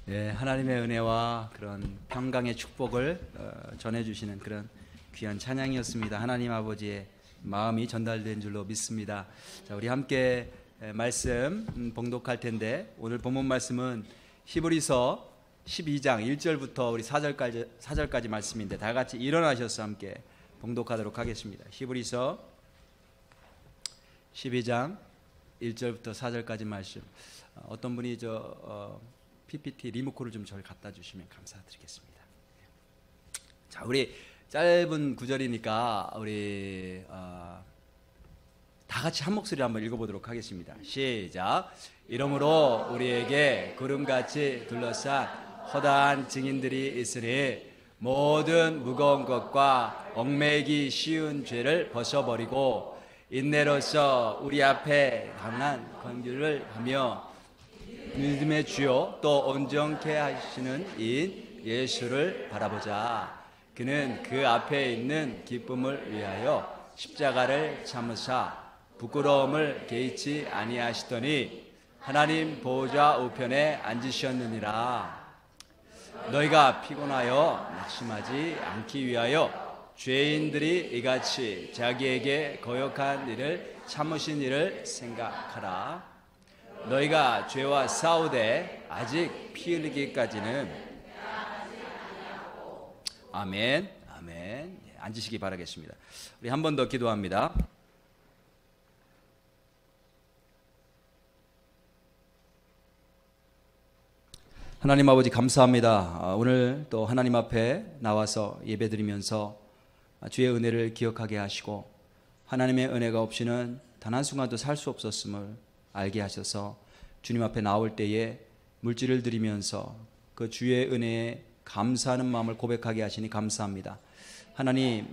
예, 하나님의 은혜와 그런 평강의 축복을 전해주시는 그런 귀한 찬양이었습니다. 하나님 아버지의 마음이 전달된 줄로 믿습니다. 자, 우리 함께 말씀 봉독할 텐데, 오늘 본문 말씀은 히브리서 12장 1절부터 우리 4절까지 말씀인데, 다 같이 일어나셔서 함께 봉독하도록 하겠습니다. 히브리서 12장 1절부터 4절까지 말씀. 어떤 분이 PPT 리모컨을 좀 저를 갖다 주시면 감사드리겠습니다. 자, 우리 짧은 구절이니까 우리 다 같이 한 목소리로 한번 읽어보도록 하겠습니다. 시작. 이러므로 우리에게 구름같이 둘러싼 허다한 증인들이 있으니 모든 무거운 것과 얽매이기 쉬운 죄를 벗어버리고 인내로서 우리 앞에 강한 긍휼을 하며 믿음의 주요 또 온전케 하시는 인 예수를 바라보자. 그는 그 앞에 있는 기쁨을 위하여 십자가를 참으사 부끄러움을 개의치 아니하시더니 하나님 보좌 우편에 앉으셨느니라. 너희가 피곤하여 낙심하지 않기 위하여 죄인들이 이같이 자기에게 거역한 일을 참으신 일을 생각하라. 너희가 죄와 싸우되 아직 피 흘리기까지는. 아멘. 아멘. 앉으시기 바라겠습니다. 우리 한 번 더 기도합니다. 하나님 아버지 감사합니다. 오늘 또 하나님 앞에 나와서 예배드리면서 주의 은혜를 기억하게 하시고 하나님의 은혜가 없이는 단 한순간도 살 수 없었음을 알게 하셔서 주님 앞에 나올 때에 물질을 드리면서 그 주의 은혜에 감사하는 마음을 고백하게 하시니 감사합니다. 하나님,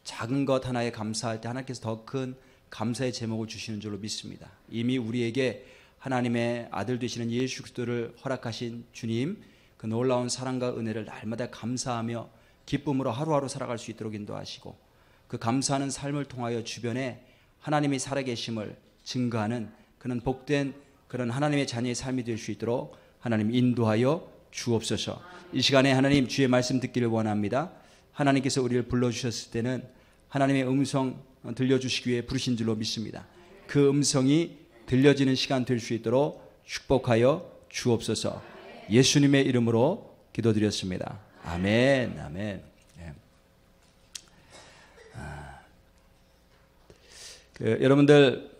작은 것 하나에 감사할 때 하나님께서 더 큰 감사의 제목을 주시는 줄로 믿습니다. 이미 우리에게 하나님의 아들 되시는 예수 그리스도를 허락하신 주님, 그 놀라운 사랑과 은혜를 날마다 감사하며 기쁨으로 하루하루 살아갈 수 있도록 인도하시고, 그 감사하는 삶을 통하여 주변에 하나님이 살아계심을 증거하는 그런 복된 그런 하나님의 자녀의 삶이 될 수 있도록 하나님 인도하여 주옵소서. 이 시간에 하나님 주의 말씀 듣기를 원합니다. 하나님께서 우리를 불러주셨을 때는 하나님의 음성 들려주시기 위해 부르신 줄로 믿습니다. 그 음성이 들려지는 시간 될 수 있도록 축복하여 주옵소서. 예수님의 이름으로 기도드렸습니다. 아멘. 아멘. 여러분들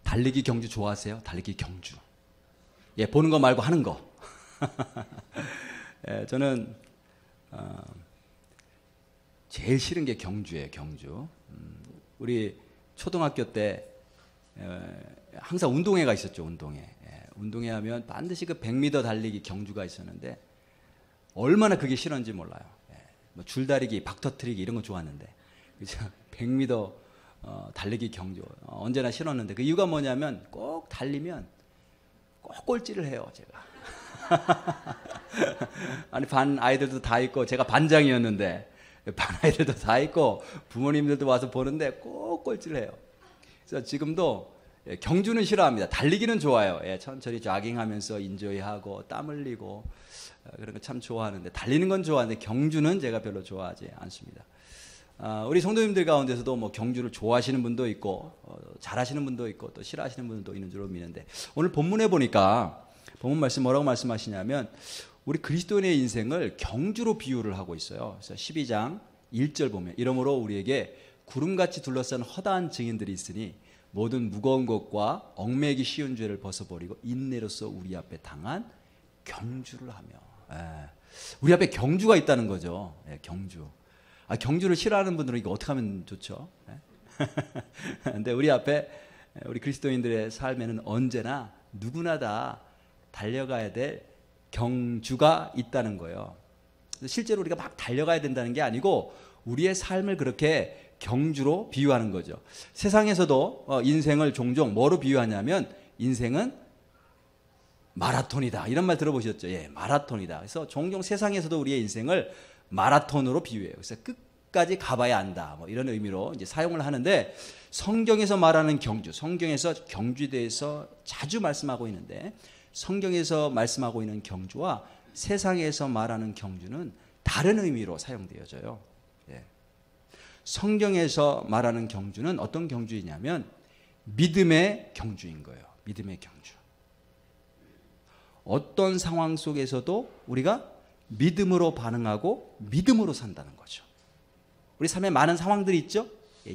달리기 경주 좋아하세요? 달리기 경주. 예, 보는 거 말고 하는 거. 예, 저는 제일 싫은 게 경주예요, 경주. 우리 초등학교 때 항상 운동회가 있었죠, 운동회. 예, 운동회 하면 반드시 그 100m 달리기 경주가 있었는데 얼마나 그게 싫었는지 몰라요. 예, 뭐 줄다리기, 박터트리기 이런 거 좋았는데, 그죠? 100m 달리기 경주 언제나 싫었는데, 그 이유가 뭐냐면 꼭 달리면 꼭 꼴찌를 해요, 제가. 아니, 반 아이들도 다 있고, 제가 반장이었는데 반 아이들도 다 있고 부모님들도 와서 보는데 꼭 꼴찌를 해요. 그래서 지금도 경주는 싫어합니다. 달리기는 좋아요. 예, 천천히 조깅하면서 인조이하고 땀 흘리고 그런 거 참 좋아하는데, 달리는 건 좋아하는데 경주는 제가 별로 좋아하지 않습니다. 우리 성도님들 가운데서도 뭐 경주를 좋아하시는 분도 있고 잘하시는 분도 있고 또 싫어하시는 분도 있는 줄로 믿는데, 오늘 본문에 보니까 본문 말씀 뭐라고 말씀하시냐면 우리 그리스도인의 인생을 경주로 비유를 하고 있어요. 그래서 12장 1절 보면 이러므로 우리에게 구름같이 둘러싼 허다한 증인들이 있으니 모든 무거운 것과 얽매이기 쉬운 죄를 벗어버리고 인내로서 우리 앞에 당한 경주를 하며. 예, 우리 앞에 경주가 있다는 거죠. 예, 경주. 경주를 싫어하는 분들은 이거 어떻게 하면 좋죠? 근데 우리 앞에 우리 그리스도인들의 삶에는 언제나 누구나 다 달려가야 될 경주가 있다는 거예요. 실제로 우리가 막 달려가야 된다는 게 아니고 우리의 삶을 그렇게 경주로 비유하는 거죠. 세상에서도 인생을 종종 뭐로 비유하냐면 인생은 마라톤이다, 이런 말 들어보셨죠? 예, 마라톤이다. 그래서 종종 세상에서도 우리의 인생을 마라톤으로 비유해요. 그래서 끝까지 가봐야 한다. 뭐 이런 의미로 이제 사용을 하는데 성경에서 말하는 경주, 성경에서 경주에 대해서 자주 말씀하고 있는데 성경에서 말씀하고 있는 경주와 세상에서 말하는 경주는 다른 의미로 사용되어져요. 예. 성경에서 말하는 경주는 어떤 경주이냐면 믿음의 경주인 거예요. 믿음의 경주. 어떤 상황 속에서도 우리가 믿음으로 반응하고 믿음으로 산다는 거죠. 우리 삶에 많은 상황들이 있죠.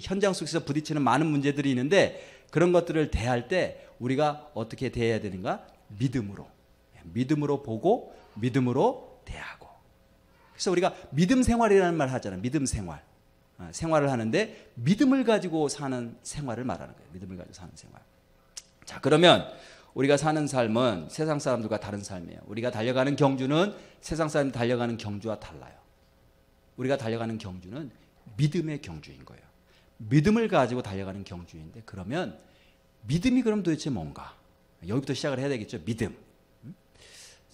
현장 속에서 부딪히는 많은 문제들이 있는데 그런 것들을 대할 때 우리가 어떻게 대해야 되는가? 믿음으로. 믿음으로 보고 믿음으로 대하고. 그래서 우리가 믿음 생활이라는 말 하잖아요. 믿음 생활. 생활을 하는데 믿음을 가지고 사는 생활을 말하는 거예요. 믿음을 가지고 사는 생활. 자, 그러면 우리가 사는 삶은 세상 사람들과 다른 삶이에요. 우리가 달려가는 경주는 세상 사람이 달려가는 경주와 달라요. 우리가 달려가는 경주는 믿음의 경주인 거예요. 믿음을 가지고 달려가는 경주인데 그러면 믿음이 그럼 도대체 뭔가? 여기부터 시작을 해야 되겠죠. 믿음.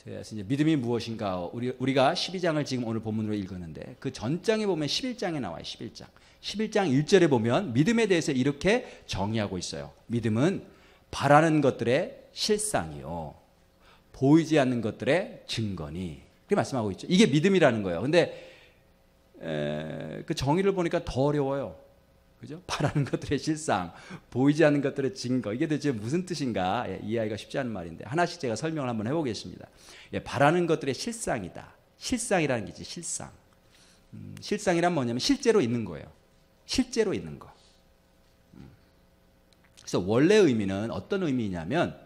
그래서 이제 믿음이 무엇인가? 우리가 12장을 지금 오늘 본문으로 읽었는데 그 전장에 보면 11장에 나와요. 11장. 11장 1절에 보면 믿음에 대해서 이렇게 정의하고 있어요. 믿음은 바라는 것들의 실상이요. 보이지 않는 것들의 증거니. 그렇게 말씀하고 있죠. 이게 믿음이라는 거예요. 근데 그 정의를 보니까 더 어려워요. 그죠? 바라는 것들의 실상, 보이지 않는 것들의 증거. 이게 도대체 무슨 뜻인가? 이해하기가 쉽지 않은 말인데 하나씩 제가 설명을 한번 해보겠습니다. 바라는 것들의 실상이다. 실상이라는 게 있지. 실상. 실상이란 뭐냐면 실제로 있는 거예요. 실제로 있는 거. 그래서 원래 의미는 어떤 의미냐면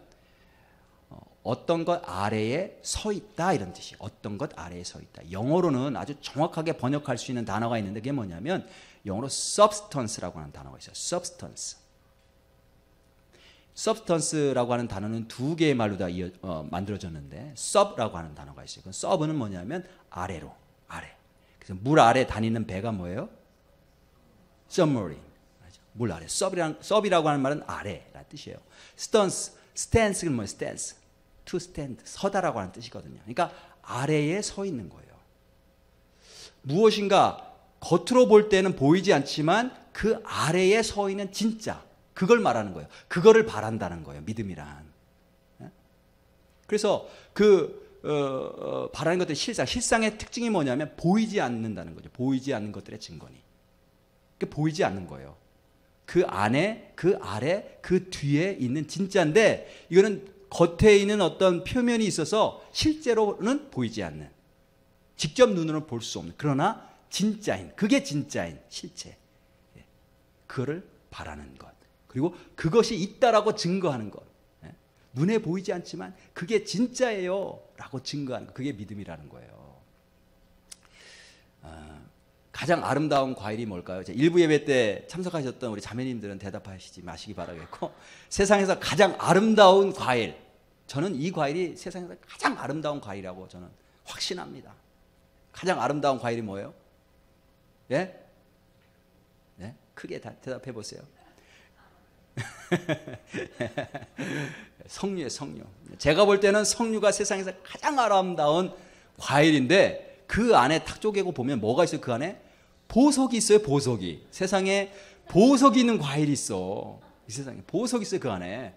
어떤 것 아래에 서 있다 이런 뜻이에요. 어떤 것 아래에 서 있다. 영어로는 아주 정확하게 번역할 수 있는 단어가 있는데 그게 뭐냐면 영어로 substance라고 하는 단어가 있어요. substance. substance라고 하는 단어는 두 개의 말로 다 만들어졌는데 sub라고 하는 단어가 있어요. 그 sub는 뭐냐면 아래로, 아래. 그래서 물 아래 다니는 배가 뭐예요? submarine. 물 아래. sub이라고 하는 말은 아래라는 뜻이에요. stance는 뭐예요? stance. to stand. 서다라고 하는 뜻이거든요. 그러니까 아래에 서 있는 거예요. 무엇인가 겉으로 볼 때는 보이지 않지만 그 아래에 서 있는 진짜 그걸 말하는 거예요. 그거를 바란다는 거예요. 믿음이란. 그래서 바라는 것들의 실상의 특징이 뭐냐면 보이지 않는다는 거죠. 보이지 않는 것들의 증거니. 보이지 않는 거예요. 그 안에, 그 아래, 그 뒤에 있는 진짜인데 이거는 겉에 있는 어떤 표면이 있어서 실제로는 보이지 않는, 직접 눈으로 볼 수 없는, 그러나 진짜인, 그게 진짜인 실체. 그거를 바라는 것. 그리고 그것이 있다라고 증거하는 것. 눈에 보이지 않지만 그게 진짜예요 라고 증거하는 것. 그게 믿음이라는 거예요. 가장 아름다운 과일이 뭘까요? 일부 예배 때 참석하셨던 우리 자매님들은 대답하시지 마시기 바라겠고, 세상에서 가장 아름다운 과일, 저는 이 과일이 세상에서 가장 아름다운 과일이라고 저는 확신합니다. 가장 아름다운 과일이 뭐예요? 예? 네? 크게 대답해 보세요. 석류예요, 석류. 제가 볼 때는 석류가 세상에서 가장 아름다운 과일인데 그 안에 탁 쪼개고 보면 뭐가 있어요? 그 안에 보석이 있어요. 보석이. 세상에 보석이 있는 과일이 있어. 이 세상에 보석이 있어요. 그 안에.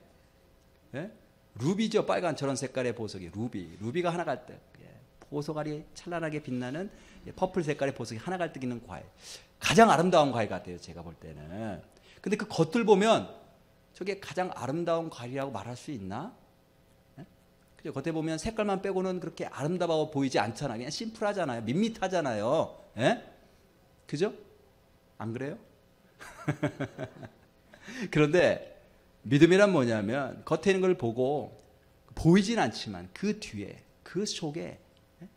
예? 루비죠. 빨간 저런 색깔의 보석이. 루비가 하나 갈때 보석알이 찬란하게 빛나는 퍼플 색깔의 보석이 하나 갈뜩 있는 과일. 가장 아름다운 과일 같아요. 제가 볼 때는. 근데 그 겉을 보면 저게 가장 아름다운 과일이라고 말할 수 있나? 그죠? 겉에 보면 색깔만 빼고는 그렇게 아름다워 보이지 않잖아요. 그냥 심플하잖아요. 밋밋하잖아요. 예? 그죠? 안 그래요? 그런데 믿음이란 뭐냐면 겉에 있는 걸 보고 보이진 않지만 그 뒤에, 그 속에,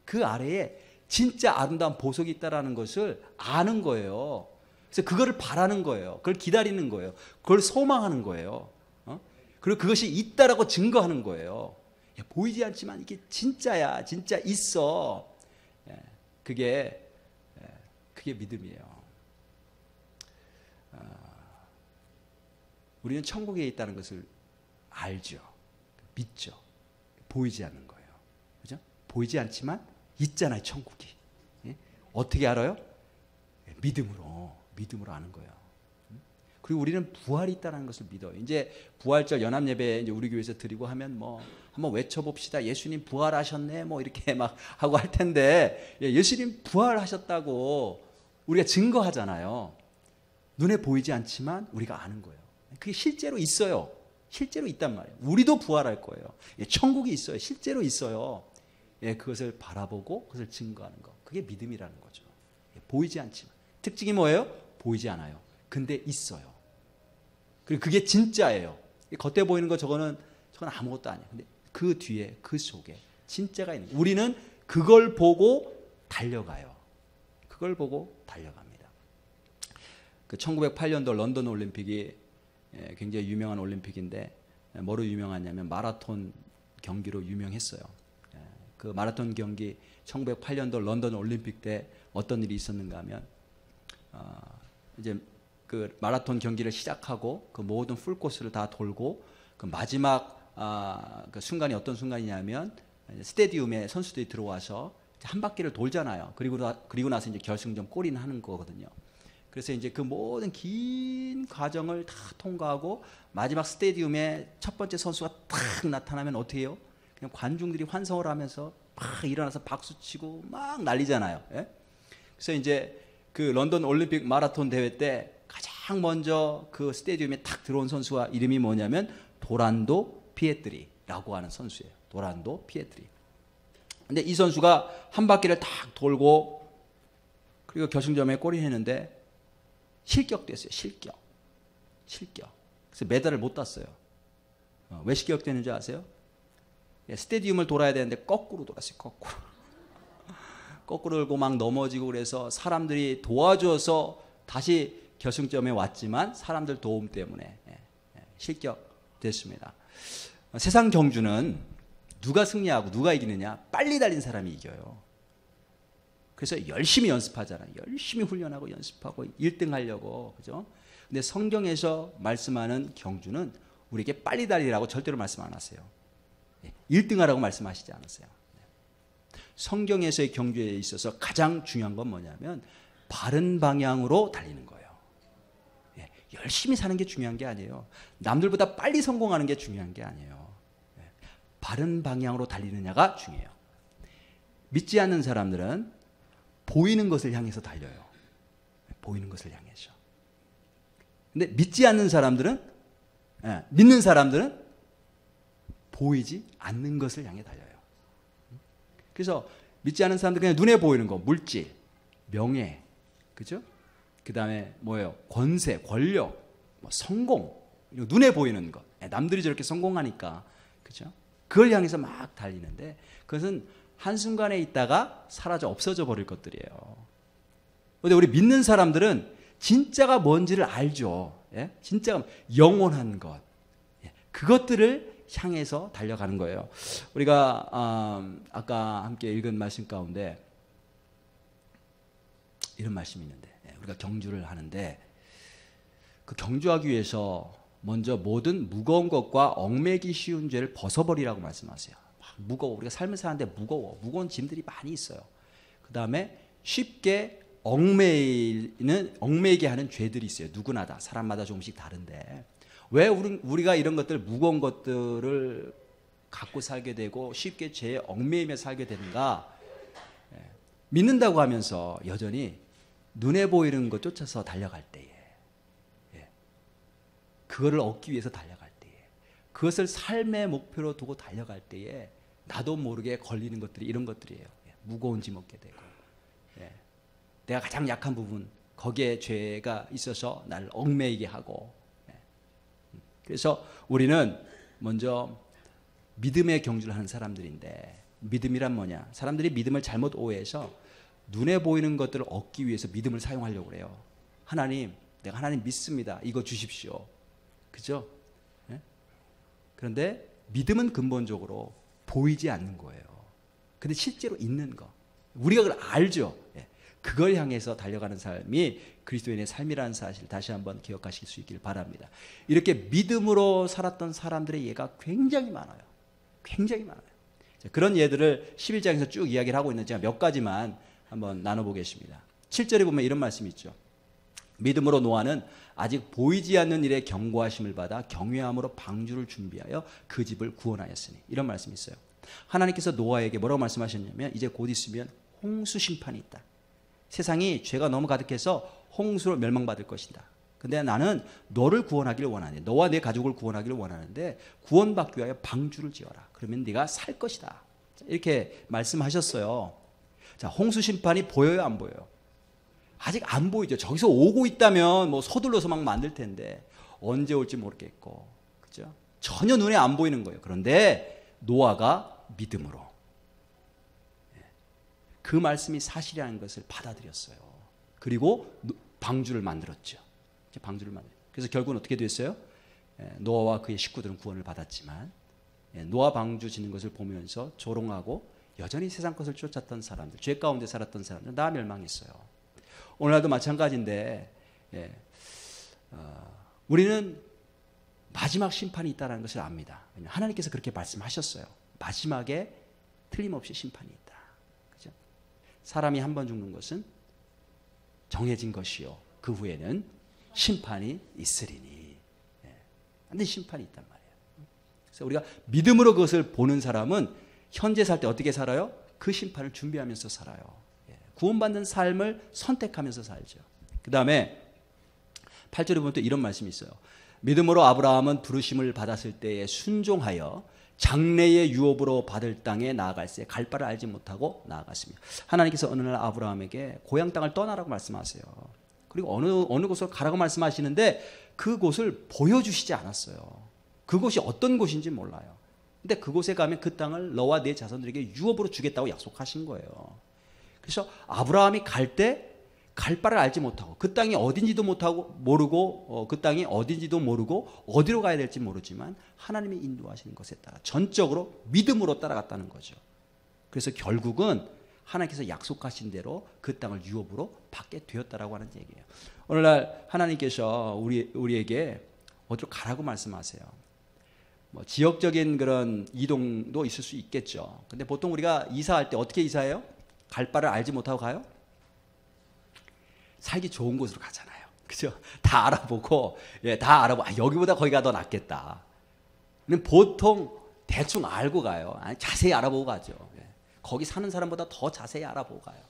그 아래에 진짜 아름다운 보석이 있다는 것을 아는 거예요. 그래서 그거를 바라는 거예요. 그걸 기다리는 거예요. 그걸 소망하는 거예요. 그리고 그것이 있다라고 증거하는 거예요. 보이지 않지만 이게 진짜야. 진짜 있어. 그게 믿음이에요. 우리는 천국에 있다는 것을 알죠. 믿죠. 보이지 않는 거예요. 그죠? 보이지 않지만 있잖아요, 천국이. 어떻게 알아요? 믿음으로 아는 거예요. 그리고 우리는 부활이 있다는 것을 믿어요. 이제 부활절 연합 예배 이제 우리 교회에서 드리고 하면 뭐 한번 외쳐봅시다. 예수님 부활하셨네. 뭐 이렇게 막 하고 할 텐데, 예수님 부활하셨다고 우리가 증거하잖아요. 눈에 보이지 않지만 우리가 아는 거예요. 그게 실제로 있어요. 실제로 있단 말이에요. 우리도 부활할 거예요. 천국이 있어요. 실제로 있어요. 그것을 바라보고 그것을 증거하는 것. 그게 믿음이라는 거죠. 보이지 않지만. 특징이 뭐예요? 보이지 않아요. 근데 있어요. 그리고 그게 진짜예요. 겉에 보이는 거 저건 아무것도 아니에요. 근데 그 뒤에 그 속에 진짜가 있는 거예요. 우리는 그걸 보고 달려가요. 그걸 보고 달려갑니다. 그 1908년도 런던 올림픽이 굉장히 유명한 올림픽인데 뭐로 유명하냐면 마라톤 경기로 유명했어요. 그 마라톤 경기 1908년도 런던 올림픽 때 어떤 일이 있었는가 하면 이제 그 마라톤 경기를 시작하고 그 모든 풀코스를 다 돌고 그 마지막 그 순간이 어떤 순간이냐면 스테디움에 선수들이 들어와서 한 바퀴를 돌잖아요. 그리고 나서 이제 결승전 골인 하는 거거든요. 그래서 이제 그 모든 긴 과정을 다 통과하고 마지막 스테디움에 첫 번째 선수가 탁 나타나면 어떻게 해요? 그냥 관중들이 환성을 하면서 막 일어나서 박수치고 막 난리잖아요. 그래서 이제 그 런던 올림픽 마라톤 대회 때 가장 먼저 그 스테디움에 탁 들어온 선수가 이름이 뭐냐면 도란도 피에트리라고 하는 선수예요. 도란도 피에트리. 근데 이 선수가 한 바퀴를 탁 돌고 그리고 결승점에 골인했는데 실격됐어요. 실격. 그래서 메달을 못 땄어요. 왜 실격되는지 아세요? 스테디움을 돌아야 되는데 거꾸로 돌았어요. 거꾸로 돌고 막 넘어지고 그래서 사람들이 도와줘서 다시 결승점에 왔지만 사람들 도움 때문에 실격됐습니다. 세상 경주는 누가 승리하고 누가 이기느냐? 빨리 달린 사람이 이겨요. 그래서 열심히 연습하잖아요. 열심히 훈련하고 연습하고 1등 하려고. 그죠? 근데 성경에서 말씀하는 경주는 우리에게 빨리 달리라고 절대로 말씀 안 하세요. 1등 하라고 말씀하시지 않았어요. 성경에서의 경주에 있어서 가장 중요한 건 뭐냐면 바른 방향으로 달리는 거예요. 열심히 사는 게 중요한 게 아니에요. 남들보다 빨리 성공하는 게 중요한 게 아니에요. 바른 방향으로 달리느냐가 중요해요. 믿지 않는 사람들은 보이는 것을 향해서 달려요. 보이는 것을 향해서. 근데 믿지 않는 사람들은, 믿는 사람들은 보이지 않는 것을 향해 달려요. 그래서 믿지 않는 사람들은 그냥 눈에 보이는 거, 물질, 명예, 그죠? 그 다음에 뭐예요? 권세, 권력, 뭐 성공, 눈에 보이는 것. 남들이 저렇게 성공하니까, 그죠? 그걸 향해서 막 달리는데 그것은 한순간에 있다가 사라져 없어져 버릴 것들이에요. 그런데 우리 믿는 사람들은 진짜가 뭔지를 알죠. 진짜가 영원한 것. 그것들을 향해서 달려가는 거예요. 우리가 아까 함께 읽은 말씀 가운데 이런 말씀이 있는데 우리가 경주를 하는데 그 경주하기 위해서 먼저 모든 무거운 것과 얽매기 쉬운 죄를 벗어버리라고 말씀하세요. 무거워. 우리가 삶을 사는데 무거운 짐들이 많이 있어요. 그 다음에 쉽게 얽매이게 하는 죄들이 있어요. 누구나 다. 사람마다 조금씩 다른데 왜 우리가 이런 것들 무거운 것들을 갖고 살게 되고 쉽게 죄에 얽매이며 살게 되는가? 믿는다고 하면서 여전히 눈에 보이는 것 쫓아서 달려갈 때에 그거를 얻기 위해서 달려갈 때에 그것을 삶의 목표로 두고 달려갈 때에 나도 모르게 걸리는 것들이 이런 것들이에요. 무거운 짐 얻게 되고 내가 가장 약한 부분 거기에 죄가 있어서 나를 얽매이게 하고 그래서 우리는 먼저 믿음의 경주를 하는 사람들인데 믿음이란 뭐냐? 사람들이 믿음을 잘못 오해해서 눈에 보이는 것들을 얻기 위해서 믿음을 사용하려고 그래요. 하나님, 내가 하나님 믿습니다. 이거 주십시오. 그죠? 그런데 믿음은 근본적으로 보이지 않는 거예요. 근데 실제로 있는 거. 우리가 그걸 알죠. 그걸 향해서 달려가는 삶이 그리스도인의 삶이라는 사실 다시 한번 기억하실 수 있길 바랍니다. 이렇게 믿음으로 살았던 사람들의 예가 굉장히 많아요. 굉장히 많아요. 그런 예들을 11장에서 쭉 이야기를 하고 있는데 제가 몇 가지만 한번 나눠보겠습니다. 7절에 보면 이런 말씀이 있죠. 믿음으로 노아는 아직 보이지 않는 일에 경고하심을 받아 경외함으로 방주를 준비하여 그 집을 구원하였으니. 이런 말씀이 있어요. 하나님께서 노아에게 뭐라고 말씀하셨냐면 이제 곧 있으면 홍수 심판이 있다. 세상이 죄가 너무 가득해서 홍수로 멸망받을 것이다. 근데 나는 너를 구원하기를 원하네. 너와 내 가족을 구원하기를 원하는데 구원받기 위하여 방주를 지어라. 그러면 네가 살 것이다. 이렇게 말씀하셨어요. 자, 홍수 심판이 보여요, 안 보여요? 아직 안 보이죠. 저기서 오고 있다면 뭐 서둘러서 막 만들 텐데 언제 올지 모르겠고, 그죠? 전혀 눈에 안 보이는 거예요. 그런데 노아가 믿음으로 그 말씀이 사실이라는 것을 받아들였어요. 그리고 방주를 만들었죠. 방주를 만들. 그래서 결국은 어떻게 됐어요? 노아와 그의 식구들은 구원을 받았지만 노아 방주 짓는 것을 보면서 조롱하고 여전히 세상 것을 쫓았던 사람들, 죄 가운데 살았던 사람들 다 멸망했어요. 오늘날도 마찬가지인데 우리는 마지막 심판이 있다는 것을 압니다. 하나님께서 그렇게 말씀하셨어요. 마지막에 틀림없이 심판이 있다. 그죠? 사람이 한 번 죽는 것은 정해진 것이요. 그 후에는 심판이 있으리니. 반드시 심판이 있단 말이에요. 그래서 우리가 믿음으로 그것을 보는 사람은 현재 살 때 어떻게 살아요? 그 심판을 준비하면서 살아요. 구원받는 삶을 선택하면서 살죠. 그 다음에 8절에 보면 또 이런 말씀이 있어요. 믿음으로 아브라함은 부르심을 받았을 때에 순종하여 장래의 유업으로 받을 땅에 나아갈새 갈 바를 알지 못하고 나아갔으며. 하나님께서 어느 날 아브라함에게 고향 땅을 떠나라고 말씀하세요. 그리고 어느 곳으로 가라고 말씀하시는데 그곳을 보여주시지 않았어요. 그곳이 어떤 곳인지 몰라요. 근데 그곳에 가면 그 땅을 너와 네 자손들에게 유업으로 주겠다고 약속하신 거예요. 그래서 아브라함이 갈 때 갈 바를 알지 못하고 그 땅이 어딘지도 모르고 그 땅이 어딘지도 모르고 어디로 가야 될지 모르지만 하나님이 인도하시는 것에 따라 전적으로 믿음으로 따라갔다는 거죠. 그래서 결국은 하나님께서 약속하신 대로 그 땅을 유업으로 받게 되었다라고 하는 얘기예요. 오늘날 하나님께서 우리에게 어디로 가라고 말씀하세요. 뭐 지역적인 그런 이동도 있을 수 있겠죠. 근데 보통 우리가 이사할 때 어떻게 이사해요? 갈 바를 알지 못하고 가요? 살기 좋은 곳으로 가잖아요. 그죠? 다 알아보고, 다 알아보고, 여기보다 거기가 더 낫겠다. 보통 대충 알고 가요. 자세히 알아보고 가죠. 거기 사는 사람보다 더 자세히 알아보고 가요.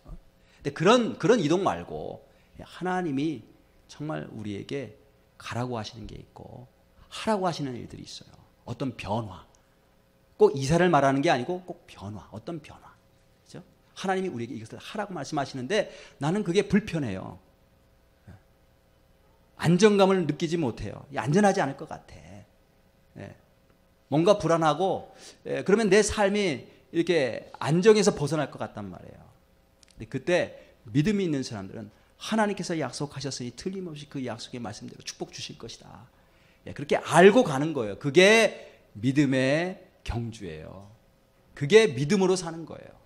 근데 그런 이동 말고 하나님이 정말 우리에게 가라고 하시는 게 있고 하라고 하시는 일들이 있어요. 어떤 변화. 꼭 이사를 말하는 게 아니고 꼭 변화. 어떤 변화. 그죠? 하나님이 우리에게 이것을 하라고 말씀하시는데 나는 그게 불편해요. 안정감을 느끼지 못해요. 안전하지 않을 것 같아. 뭔가 불안하고 그러면 내 삶이 이렇게 안정에서 벗어날 것 같단 말이에요. 근데 그때 믿음이 있는 사람들은 하나님께서 약속하셨으니 틀림없이 그 약속의 말씀대로 축복 주실 것이다. 그렇게 알고 가는 거예요. 그게 믿음의 경주예요. 그게 믿음으로 사는 거예요.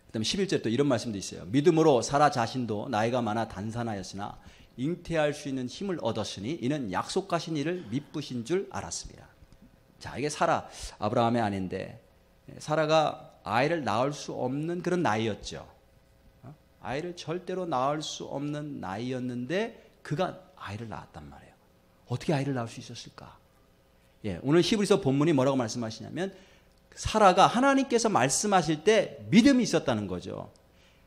그다음에 11절 또 이런 말씀도 있어요. 믿음으로 사라 자신도 나이가 많아 단산하였으나 잉태할 수 있는 힘을 얻었으니 이는 약속하신 이를 미쁘신 줄 알았습니다. 자, 이게 사라, 아브라함의 아내인데 사라가 아이를 낳을 수 없는 그런 나이였죠. 아이를 절대로 낳을 수 없는 나이였는데 그가 아이를 낳았단 말이에요. 어떻게 아이를 낳을 수 있었을까? 오늘 히브리서 본문이 뭐라고 말씀하시냐면 사라가 하나님께서 말씀하실 때 믿음이 있었다는 거죠.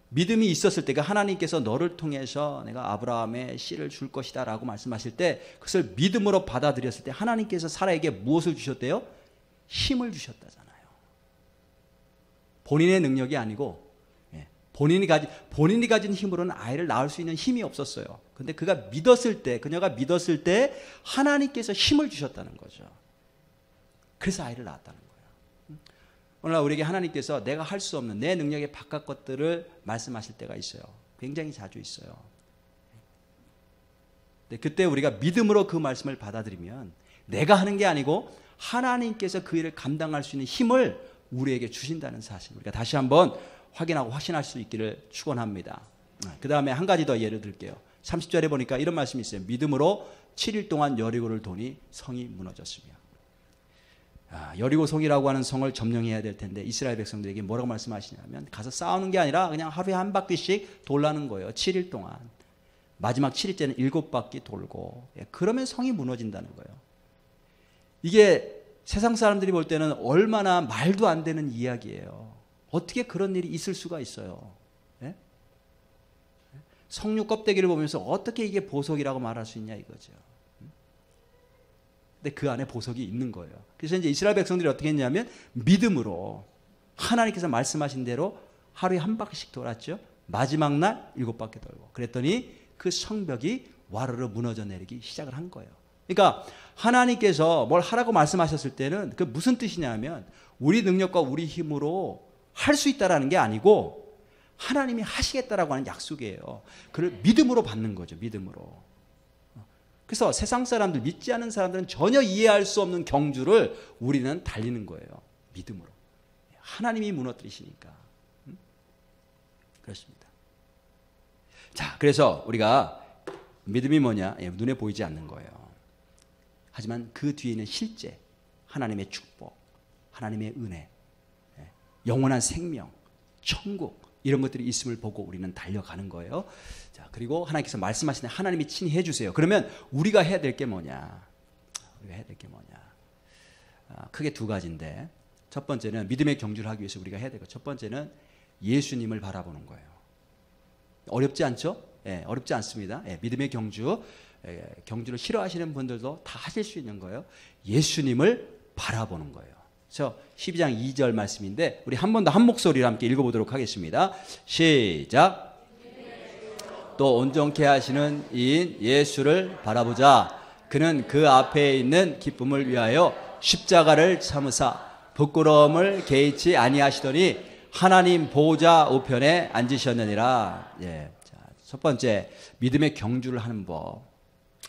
믿음이 있었을 때 하나님께서 너를 통해서 내가 아브라함의 씨를 줄 것이다 라고 말씀하실 때 그것을 믿음으로 받아들였을 때 하나님께서 사라에게 무엇을 주셨대요? 힘을 주셨다잖아요. 본인의 능력이 아니고 본인이 가진 힘으로는 아이를 낳을 수 있는 힘이 없었어요. 근데 그녀가 믿었을 때 하나님께서 힘을 주셨다는 거죠. 그래서 아이를 낳았다는 거예요. 오늘날 우리에게 하나님께서 내가 할 수 없는 내 능력의 바깥 것들을 말씀하실 때가 있어요. 굉장히 자주 있어요. 근데 그때 우리가 믿음으로 그 말씀을 받아들이면 내가 하는 게 아니고 하나님께서 그 일을 감당할 수 있는 힘을 우리에게 주신다는 사실, 우리가 다시 한번 확인하고 확신할 수 있기를 축원합니다. 그 다음에 한 가지 더 예를 들게요. 30절에 보니까 이런 말씀이 있어요. 믿음으로 7일 동안 여리고를 도니 성이 무너졌으며. 여리고성이라고 하는 성을 점령해야 될 텐데 이스라엘 백성들에게 뭐라고 말씀하시냐면 가서 싸우는 게 아니라 그냥 하루에 한 바퀴씩 돌라는 거예요. 7일 동안. 마지막 7일째는 7바퀴 돌고, 그러면 성이 무너진다는 거예요. 이게 세상 사람들이 볼 때는 얼마나 말도 안 되는 이야기예요. 어떻게 그런 일이 있을 수가 있어요? 예? 석류 껍데기를 보면서 어떻게 이게 보석이라고 말할 수 있냐 이거죠. 근데 그 안에 보석이 있는 거예요. 그래서 이제 이스라엘 백성들이 어떻게 했냐면 믿음으로 하나님께서 말씀하신 대로 하루에 한 바퀴씩 돌았죠. 마지막 날 7바퀴 돌고. 그랬더니 그 성벽이 와르르 무너져 내리기 시작을 한 거예요. 그러니까 하나님께서 뭘 하라고 말씀하셨을 때는 그 무슨 뜻이냐면 우리 능력과 우리 힘으로 할 수 있다라는 게 아니고 하나님이 하시겠다라고 하는 약속이에요. 그걸 믿음으로 받는 거죠. 믿음으로. 그래서 세상 사람들, 믿지 않는 사람들은 전혀 이해할 수 없는 경주를 우리는 달리는 거예요. 믿음으로. 하나님이 무너뜨리시니까. 그렇습니다. 자, 그래서 우리가 믿음이 뭐냐? 눈에 보이지 않는 거예요. 하지만 그 뒤에는 실제 하나님의 축복, 하나님의 은혜, 영원한 생명, 천국 이런 것들이 있음을 보고 우리는 달려가는 거예요. 자, 그리고 하나님께서 말씀하시는 하나님이 친히 해주세요. 그러면 우리가 해야 될 게 뭐냐? 우리가 해야 될 게 뭐냐? 크게 두 가지인데 첫 번째는 믿음의 경주를 하기 위해서 우리가 해야 될 것. 첫 번째는 예수님을 바라보는 거예요. 어렵지 않죠? 어렵지 않습니다. 믿음의 경주, 경주를 싫어하시는 분들도 다 하실 수 있는 거예요. 예수님을 바라보는 거예요. 그래서 12장 2절 말씀인데 우리 한 번 더 한 목소리로 함께 읽어보도록 하겠습니다. 시작. 또 온전케 하시는 이인 예수를 바라보자. 그는 그 앞에 있는 기쁨을 위하여 십자가를 참으사 부끄러움을 개의치 아니하시더니 하나님 보좌 우편에 앉으셨느니라. 자, 첫 번째 믿음의 경주를 하는 법.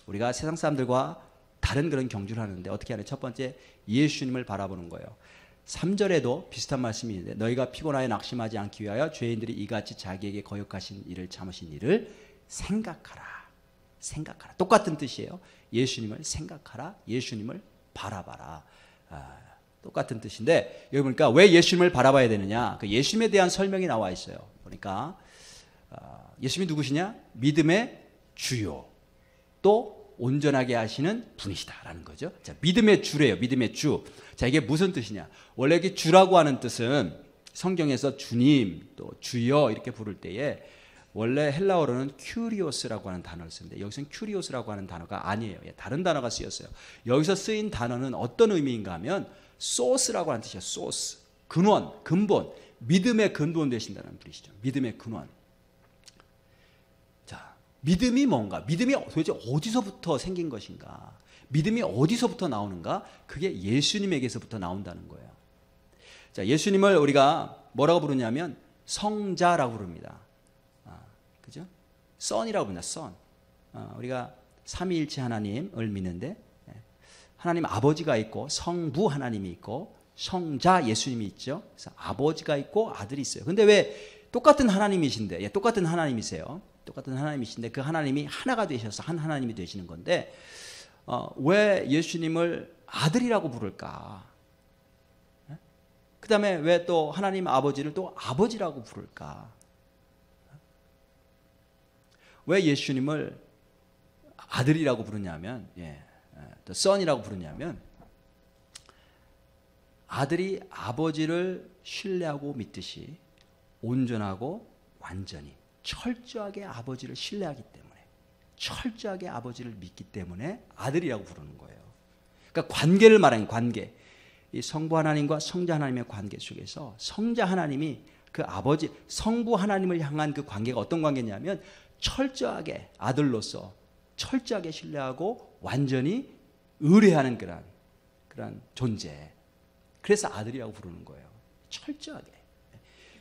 우리가 세상 사람들과 다른 그런 경주를 하는데 어떻게 하냐? 첫 번째 예수님을 바라보는 거예요. 3절에도 비슷한 말씀이 있는데 너희가 피곤하여 낙심하지 않기 위하여 죄인들이 이같이 자기에게 거역하신 일을 참으신 일을 생각하라. 생각하라. 똑같은 뜻이에요. 예수님을 생각하라. 예수님을 바라봐라. 똑같은 뜻인데 여기 보니까 왜 예수님을 바라봐야 되느냐? 그 예수님에 대한 설명이 나와 있어요. 보니까 예수님이 누구시냐? 믿음의 주요 또 온전하게 하시는 분이시다라는 거죠. 자, 믿음의 주래요. 믿음의 주. 자, 이게 무슨 뜻이냐? 원래 이게 주라고 하는 뜻은 성경에서 주님 또 주여 이렇게 부를 때에 원래 헬라어로는 큐리오스라고 하는 단어를 쓰는데 여기서는 큐리오스라고 하는 단어가 아니에요. 다른 단어가 쓰였어요. 여기서 쓰인 단어는 어떤 의미인가 하면 소스라고 하는 뜻이에요. 소스. 근원, 근본. 믿음의 근본 되신다는 분이시죠. 믿음의 근원. 자, 믿음이 뭔가? 믿음이 도대체 어디서부터 생긴 것인가? 믿음이 어디서부터 나오는가? 그게 예수님에게서부터 나온다는 거예요. 자, 예수님을 우리가 뭐라고 부르냐면 성자라고 부릅니다. 그죠? son이라고 부릅니다. son. 우리가 삼위일체 하나님을 믿는데 하나님 아버지가 있고 성부 하나님이 있고 성자 예수님이 있죠. 그래서 아버지가 있고 아들이 있어요. 근데 왜 똑같은 하나님이신데, 똑같은 하나님이세요. 똑같은 하나님이신데 그 하나님이 하나가 되셔서 한 하나님이 되시는 건데 왜 예수님을 아들이라고 부를까? 그 다음에 왜 또 하나님 아버지를 또 아버지라고 부를까? 왜 예수님을 아들이라고 부르냐면, 또 son이라고 부르냐면, 아들이 아버지를 신뢰하고 믿듯이 온전하고 완전히 철저하게 아버지를 신뢰하기 때문에, 철저하게 아버지를 믿기 때문에 아들이라고 부르는 거예요. 그러니까 관계를 말하는 관계. 이 성부 하나님과 성자 하나님의 관계 속에서 성자 하나님이 그 아버지, 성부 하나님을 향한 그 관계가 어떤 관계냐면 철저하게 아들로서 철저하게 신뢰하고 완전히 의뢰하는 그런 존재. 그래서 아들이라고 부르는 거예요. 철저하게.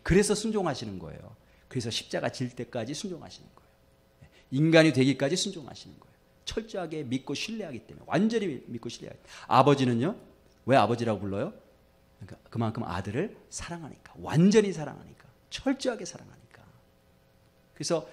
그래서 순종하시는 거예요. 그래서 십자가 질 때까지 순종하시는 거예요. 인간이 되기까지 순종하시는 거예요. 철저하게 믿고 신뢰하기 때문에. 완전히 믿고 신뢰하기 때문에. 아버지는요? 왜 아버지라고 불러요? 그러니까 그만큼 아들을 사랑하니까. 완전히 사랑하니까. 철저하게 사랑하니까. 그래서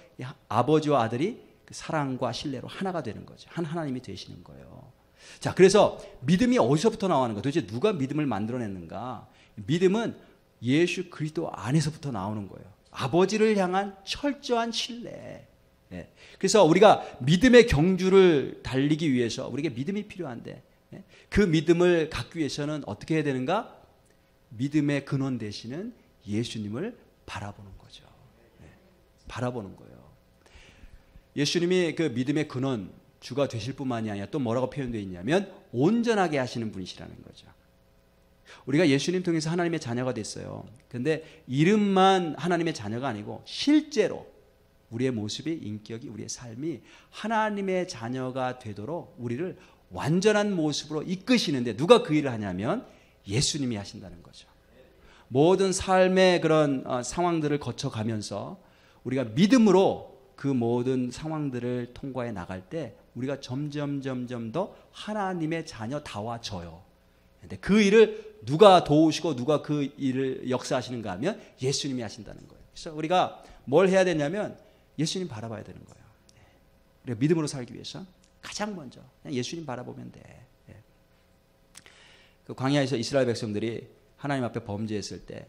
아버지와 아들이 그 사랑과 신뢰로 하나가 되는 거죠. 한 하나님이 되시는 거예요. 자, 그래서 믿음이 어디서부터 나오는 가? 도대체 누가 믿음을 만들어냈는가? 믿음은 예수 그리스도 안에서부터 나오는 거예요. 아버지를 향한 철저한 신뢰. 예. 그래서 우리가 믿음의 경주를 달리기 위해서 우리에게 믿음이 필요한데, 예. 그 믿음을 갖기 위해서는 어떻게 해야 되는가? 믿음의 근원 되시는 예수님을 바라보는 거죠. 예. 바라보는 거예요. 예수님이 그 믿음의 근원, 주가 되실 뿐만이 아니라 또 뭐라고 표현되어 있냐면 온전하게 하시는 분이시라는 거죠. 우리가 예수님 통해서 하나님의 자녀가 됐어요. 그런데 이름만 하나님의 자녀가 아니고 실제로 우리의 모습이, 인격이, 우리의 삶이 하나님의 자녀가 되도록 우리를 완전한 모습으로 이끄시는데 누가 그 일을 하냐면 예수님이 하신다는 거죠. 모든 삶의 그런 상황들을 거쳐가면서 우리가 믿음으로 그 모든 상황들을 통과해 나갈 때 우리가 점점 더 하나님의 자녀다워져요. 근데 그 일을 누가 도우시고 누가 그 일을 역사하시는가 하면 예수님이 하신다는 거예요. 그래서 우리가 뭘 해야 되냐면 예수님 바라봐야 되는 거예요. 우리가 믿음으로 살기 위해서 가장 먼저 그냥 예수님 바라보면 돼. 그 광야에서 이스라엘 백성들이 하나님 앞에 범죄했을 때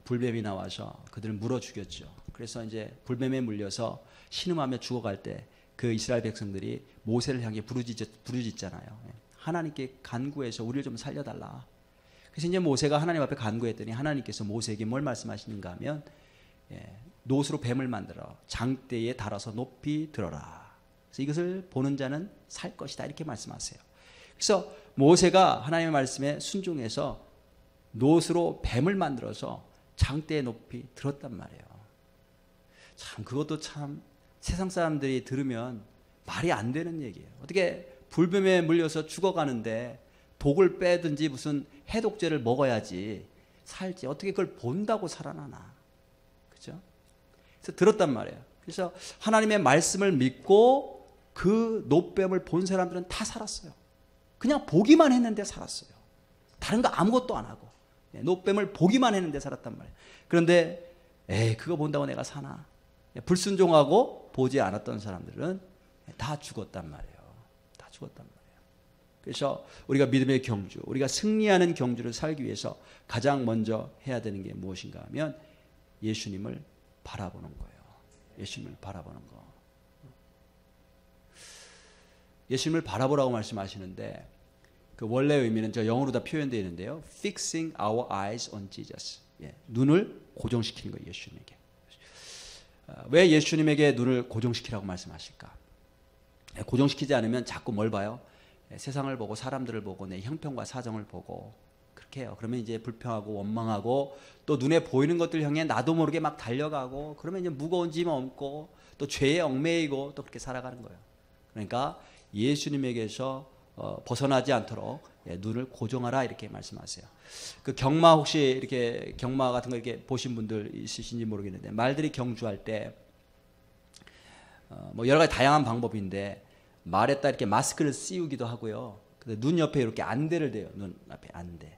불뱀이 나와서 그들을 물어 죽였죠. 그래서 이제 불뱀에 물려서 신음하며 죽어갈 때 그 이스라엘 백성들이 모세를 향해 부르짖잖아요. 하나님께 간구해서 우리를 좀 살려달라. 그래서 이제 모세가 하나님 앞에 간구했더니 하나님께서 모세에게 뭘 말씀하시는가 하면 노수로 뱀을 만들어 장대에 달아서 높이 들어라. 그래서 이것을 보는 자는 살 것이다 이렇게 말씀하세요. 그래서 모세가 하나님의 말씀에 순종해서 노수로 뱀을 만들어서 장대에 높이 들었단 말이에요. 참 그것도 참 세상 사람들이 들으면 말이 안 되는 얘기예요. 어떻게 불뱀에 물려서 죽어가는데 독을 빼든지 무슨 해독제를 먹어야지 살지 어떻게 그걸 본다고 살아나나. 그죠? 그래서 들었단 말이에요. 그래서 하나님의 말씀을 믿고 그 노뱀을 본 사람들은 다 살았어요. 그냥 보기만 했는데 살았어요. 다른 거 아무것도 안 하고 노뱀을 보기만 했는데 살았단 말이에요. 그런데 그거 본다고 내가 사나. 불순종하고 보지 않았던 사람들은 다 죽었단 말이에요. 다 죽었단 말이에요. 그래서 우리가 믿음의 경주, 우리가 승리하는 경주를 살기 위해서 가장 먼저 해야 되는 게 무엇인가 하면 예수님을 바라보는 거예요. 예수님을 바라보는 거. 예수님을 바라보라고 말씀하시는데 그 원래 의미는 저 영어로 다 표현되어 있는데요. Fixing our eyes on Jesus. 눈을 고정시키는 거예요. 예수님에게. 왜 예수님에게 눈을 고정시키라고 말씀하실까? 고정시키지 않으면 자꾸 뭘 봐요? 세상을 보고 사람들을 보고 내 형편과 사정을 보고 그렇게 해요. 그러면 이제 불평하고 원망하고 또 눈에 보이는 것들 향해 나도 모르게 막 달려가고 그러면 이제 무거운 짐 얹고 또 죄에 얽매이고 또 그렇게 살아가는 거예요. 그러니까 예수님에게서 벗어나지 않도록 눈을 고정하라 이렇게 말씀하세요. 그 경마 혹시 이렇게 경마 같은 거 이렇게 보신 분들 있으신지 모르겠는데 말들이 경주할 때 뭐 여러 가지 다양한 방법인데 말에다 이렇게 마스크를 씌우기도 하고요. 근데 눈 옆에 이렇게 안대를 대요. 눈 앞에 안대.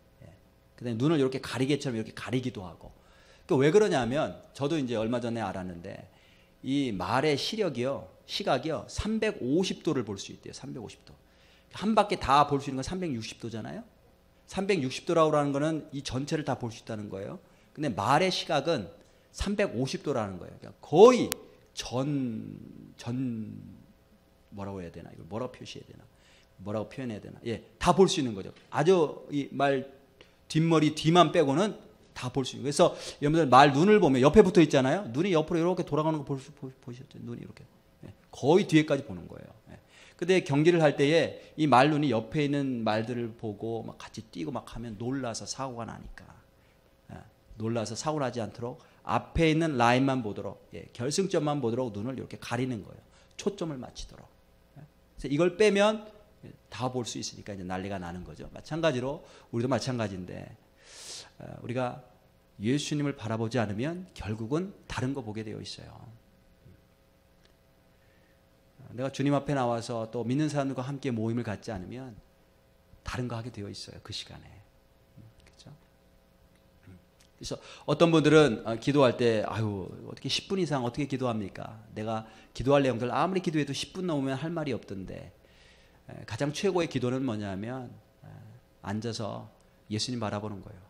그다음에 눈을 이렇게 가리개처럼 이렇게 가리기도 하고. 그 왜 그러냐면 저도 이제 얼마 전에 알았는데 이 말의 시력이요, 시각이요 350도를 볼 수 있대요. 350도. 한 바퀴 다 볼 수 있는 건 360도잖아요. 360도라고 하는 거는 이 전체를 다 볼 수 있다는 거예요. 근데 말의 시각은 350도라는 거예요. 그러니까 거의 뭐라고 해야 되나? 이걸 뭐라고 표시해야 되나? 뭐라고 표현해야 되나? 다 볼 수 있는 거죠. 아주 이 말 뒷머리 뒤만 빼고는 다 볼 수 있는. 그래서 여러분들 말 눈을 보면 옆에 붙어 있잖아요. 눈이 옆으로 이렇게 돌아가는 거 보셨죠? 눈이 이렇게 거의 뒤에까지 보는 거예요. 근데 경기를 할 때에 이 말 눈이 옆에 있는 말들을 보고 막 같이 뛰고 막 하면 놀라서 사고가 나니까 놀라서 사고 나지 않도록 앞에 있는 라인만 보도록 결승점만 보도록 눈을 이렇게 가리는 거예요. 초점을 맞추도록. 그래서 이걸 빼면 다 볼 수 있으니까 이제 난리가 나는 거죠. 마찬가지로 우리도 마찬가지인데 우리가 예수님을 바라보지 않으면 결국은 다른 거 보게 되어 있어요. 내가 주님 앞에 나와서 또 믿는 사람들과 함께 모임을 갖지 않으면 다른 거 하게 되어 있어요. 그 시간에. 그렇죠? 그래서 어떤 분들은 기도할 때 어떻게 10분 이상 어떻게 기도합니까? 내가 기도할 내용들 아무리 기도해도 10분 넘으면 할 말이 없던데 가장 최고의 기도는 뭐냐면 앉아서 예수님 바라보는 거예요.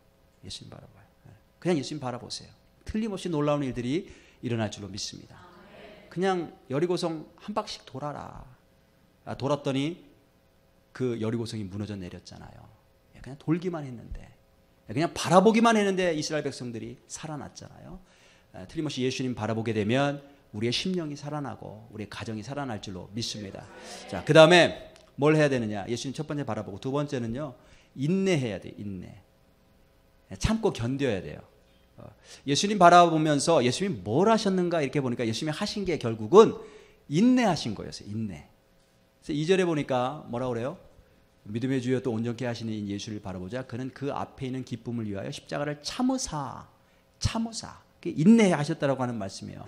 예수님 바라봐요. 그냥 예수님 바라보세요. 틀림없이 놀라운 일들이 일어날 줄로 믿습니다. 그냥 여리고성 한 바퀴씩 돌아라. 돌았더니 그 여리고성이 무너져 내렸잖아요. 그냥 돌기만 했는데, 그냥 바라보기만 했는데 이스라엘 백성들이 살아났잖아요. 틀림없이 예수님 바라보게 되면 우리의 심령이 살아나고 우리의 가정이 살아날 줄로 믿습니다. 자, 그 다음에 뭘 해야 되느냐? 예수님 첫 번째 바라보고, 두 번째는요, 인내해야 돼요. 인내. 참고 견뎌야 돼요. 예수님 바라보면서 예수님이 뭘 하셨는가 이렇게 보니까 예수님이 하신 게 결국은 인내하신 거였어요. 인내. 그래서 2절에 보니까 뭐라고 그래요? 믿음의 주여 또 온전케 하시는 예수를 바라보자. 그는 그 앞에 있는 기쁨을 위하여 십자가를 참으사 인내하셨다라고 하는 말씀이에요.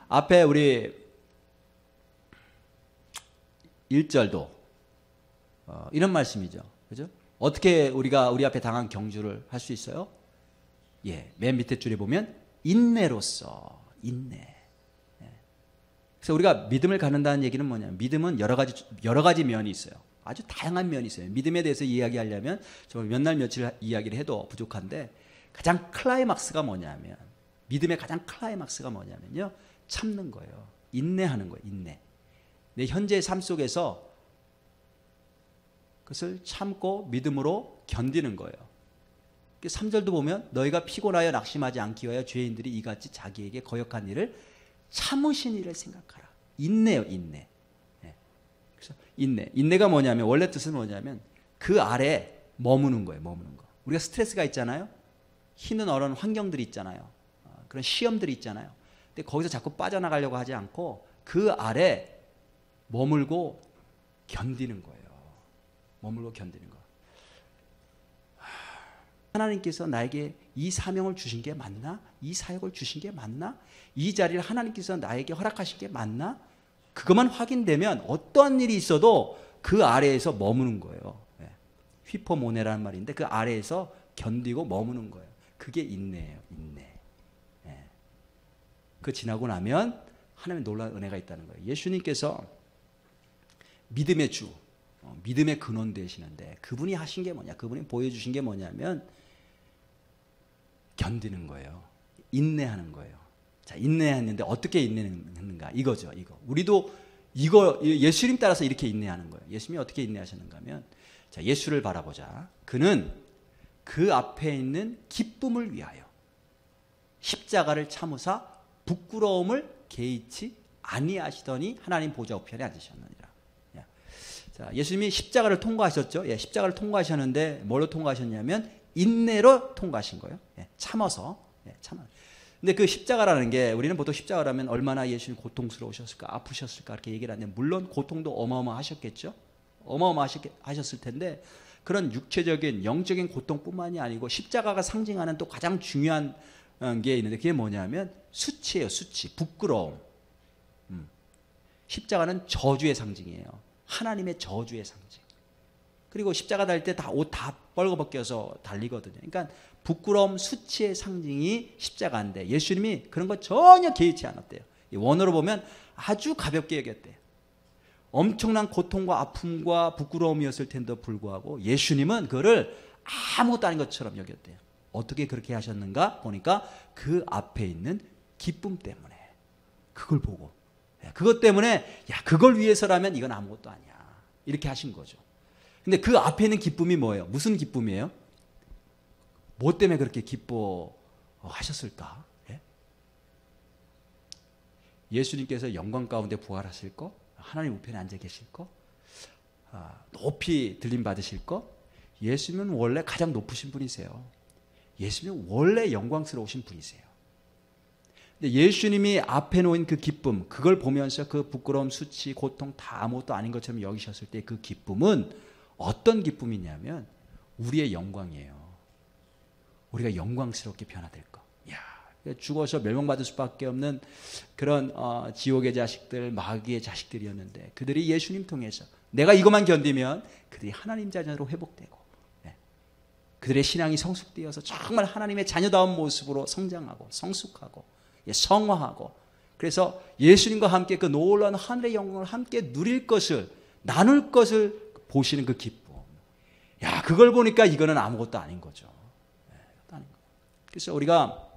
앞에 우리 1절도 이런 말씀이죠. 그죠? 어떻게 우리가 우리 앞에 당한 경주를 할 수 있어요? 맨 밑에 줄에 보면 인내로서 인내. 그래서 우리가 믿음을 갖는다는 얘기는 뭐냐면, 믿음은 여러 가지 면이 있어요. 아주 다양한 면이 있어요. 믿음에 대해서 이야기하려면 정말 몇 날 며칠 이야기를 해도 부족한데, 가장 클라이막스가 뭐냐면, 믿음의 가장 클라이막스가 뭐냐면요, 참는 거예요. 인내하는 거예요. 인내. 내 현재의 삶 속에서 그것을 참고 믿음으로 견디는 거예요. 3절도 보면 너희가 피곤하여 낙심하지 않기 위하여 죄인들이 이같이 자기에게 거역한 일을 참으신 일을 생각하라. 인내요, 인내. 그래서 인내가 뭐냐면, 원래 뜻은 뭐냐면 그 아래 머무는 거예요. 머무는 거. 우리가 스트레스가 있잖아요. 힘든 어려운 환경들이 있잖아요. 그런 시험들이 있잖아요. 근데 거기서 자꾸 빠져나가려고 하지 않고 그 아래 머물고 견디는 거예요. 머물고 견디는 거. 하나님께서 나에게 이 사명을 주신 게 맞나? 이 사역을 주신 게 맞나? 이 자리를 하나님께서 나에게 허락하신 게 맞나? 그것만 확인되면 어떠한 일이 있어도 그 아래에서 머무는 거예요. 휘포모네라는 말인데 그 아래에서 견디고 머무는 거예요. 그게 인내예요. 인내. 그 지나고 나면 하나님의 놀라운 은혜가 있다는 거예요. 예수님께서 믿음의 주, 믿음의 근원 되시는데 그분이 하신 게 뭐냐? 그분이 보여주신 게 뭐냐면 견디는 거예요. 인내하는 거예요. 자, 인내했는데 어떻게 인내하는가? 이거죠. 이거. 우리도 이거 예수님 따라서 이렇게 인내하는 거예요. 예수님이 어떻게 인내하셨는가 하면, 자, 예수를 바라보자. 그는 그 앞에 있는 기쁨을 위하여 십자가를 참으사 부끄러움을 개의치 아니하시더니 하나님 보좌 우편에 앉으셨느니라. 자, 예수님이 십자가를 통과하셨죠. 십자가를 통과하셨는데 뭘로 통과하셨냐면 인내로 통과하신 거예요. 참아서. 근데 그 십자가라는 게, 우리는 보통 십자가라면 얼마나 예수님 고통스러우셨을까, 아프셨을까 이렇게 얘기를 하는데, 물론 고통도 어마어마하셨겠죠. 어마어마하셨을 텐데, 그런 육체적인 영적인 고통뿐만이 아니고 십자가가 상징하는 또 가장 중요한 게 있는데, 그게 뭐냐면 수치예요. 수치, 부끄러움. 십자가는 저주의 상징이에요. 하나님의 저주의 상징. 그리고 십자가 달릴 때 다 옷 다 벌거벗겨서 달리거든요. 그러니까 부끄러움, 수치의 상징이 십자가인데 예수님이 그런 거 전혀 개의치 않았대요. 원어로 보면 아주 가볍게 여겼대요. 엄청난 고통과 아픔과 부끄러움이었을 텐데도 불구하고 예수님은 그거를 아무것도 아닌 것처럼 여겼대요. 어떻게 그렇게 하셨는가 보니까 그 앞에 있는 기쁨 때문에, 그걸 보고, 그것 때문에 그걸 위해서라면 이건 아무것도 아니야, 이렇게 하신 거죠. 근데 그 앞에 있는 기쁨이 뭐예요? 무슨 기쁨이에요? 뭐 때문에 그렇게 기뻐하셨을까? 예수님께서 영광 가운데 부활하실 거, 하나님 우편에 앉아 계실 거, 높이 들림 받으실 거. 예수님은 원래 가장 높으신 분이세요. 예수님은 원래 영광스러우신 분이세요. 근데 예수님이 앞에 놓인 그 기쁨, 그걸 보면서 그 부끄러움, 수치, 고통 다 아무것도 아닌 것처럼 여기셨을 때 그 기쁨은 어떤 기쁨이냐면 우리의 영광이에요. 우리가 영광스럽게 변화될 거. 죽어서 멸망받을 수밖에 없는 그런 지옥의 자식들, 마귀의 자식들이었는데 그들이 예수님 통해서 내가 이것만 견디면 그들이 하나님 자녀로 회복되고, 그들의 신앙이 성숙되어서 정말 하나님의 자녀다운 모습으로 성장하고 성숙하고 성화하고, 그래서 예수님과 함께 그 놀라운 하늘의 영광을 함께 누릴 것을, 나눌 것을 보시는 그 기쁨. 야, 그걸 보니까 이거는 아무것도 아닌 거죠. 그래서 우리가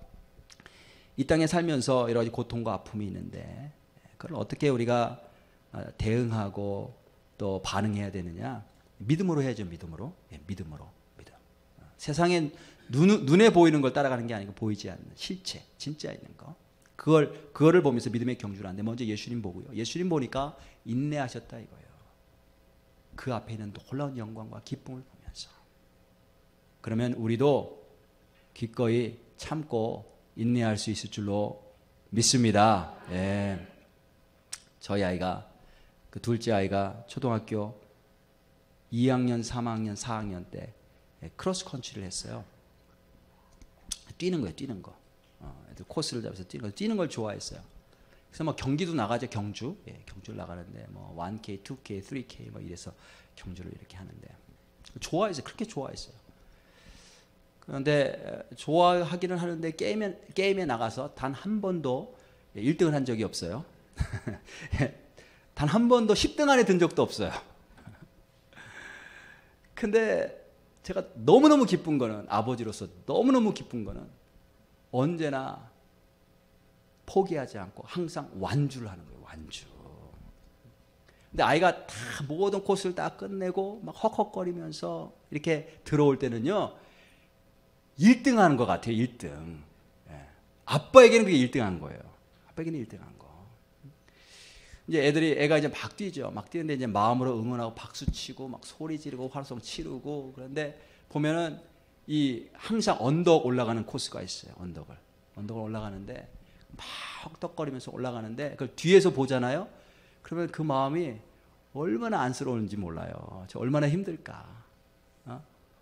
이 땅에 살면서 여러 가지 고통과 아픔이 있는데 그걸 어떻게 우리가 대응하고 또 반응해야 되느냐? 믿음으로 해야죠. 믿음으로. 믿음으로. 믿음. 세상에 눈에 보이는 걸 따라가는 게 아니고 보이지 않는 실체, 진짜 있는 거. 그거를 보면서 믿음의 경주를 하는데 먼저 예수님 보고요. 예수님 보니까 인내하셨다 이거예요. 그 앞에 있는 놀라운 영광과 기쁨을 보면서. 그러면 우리도 기꺼이 참고 인내할 수 있을 줄로 믿습니다. 예. 저희 아이가 그 둘째 아이가 초등학교 2학년, 3학년, 4학년 때 크로스 컨트리를 했어요. 뛰는 거예요, 뛰는 거. 애들 코스를 잡아서 뛰는 걸 좋아했어요. 그래서 뭐 경기도 나가죠, 경주. 예, 경주를 나가는데 뭐 1K, 2K, 3K 뭐 이래서 경주를 이렇게 하는데 좋아했어요. 그렇게 좋아했어요. 그런데 좋아하기는 하는데 게임에 나가서 단 한 번도 1등을 한 적이 없어요. 단 한 번도 10등 안에 든 적도 없어요. 근데 제가 너무너무 기쁜 거는, 아버지로서 너무너무 기쁜 거는 언제나 포기하지 않고 항상 완주를 하는 거예요. 완주. 근데 아이가 다 모든 코스를 다 끝내고 막 헉헉거리면서 이렇게 들어올 때는요 1등 하는 것 같아요. 1등. 예. 아빠에게는 그게 1등 한 거예요. 아빠에게는 1등 한 거. 이제 애가 이제 막 뛰죠. 막 뛰는데 이제 마음으로 응원하고 박수 치고 막 소리 지르고 활성 치르고. 그런데 보면은 항상 언덕 올라가는 코스가 있어요. 언덕을 올라가는데 막 헉덕거리면서 올라가는데 그걸 뒤에서 보잖아요. 그러면 그 마음이 얼마나 안쓰러운지 몰라요. 저 얼마나 힘들까.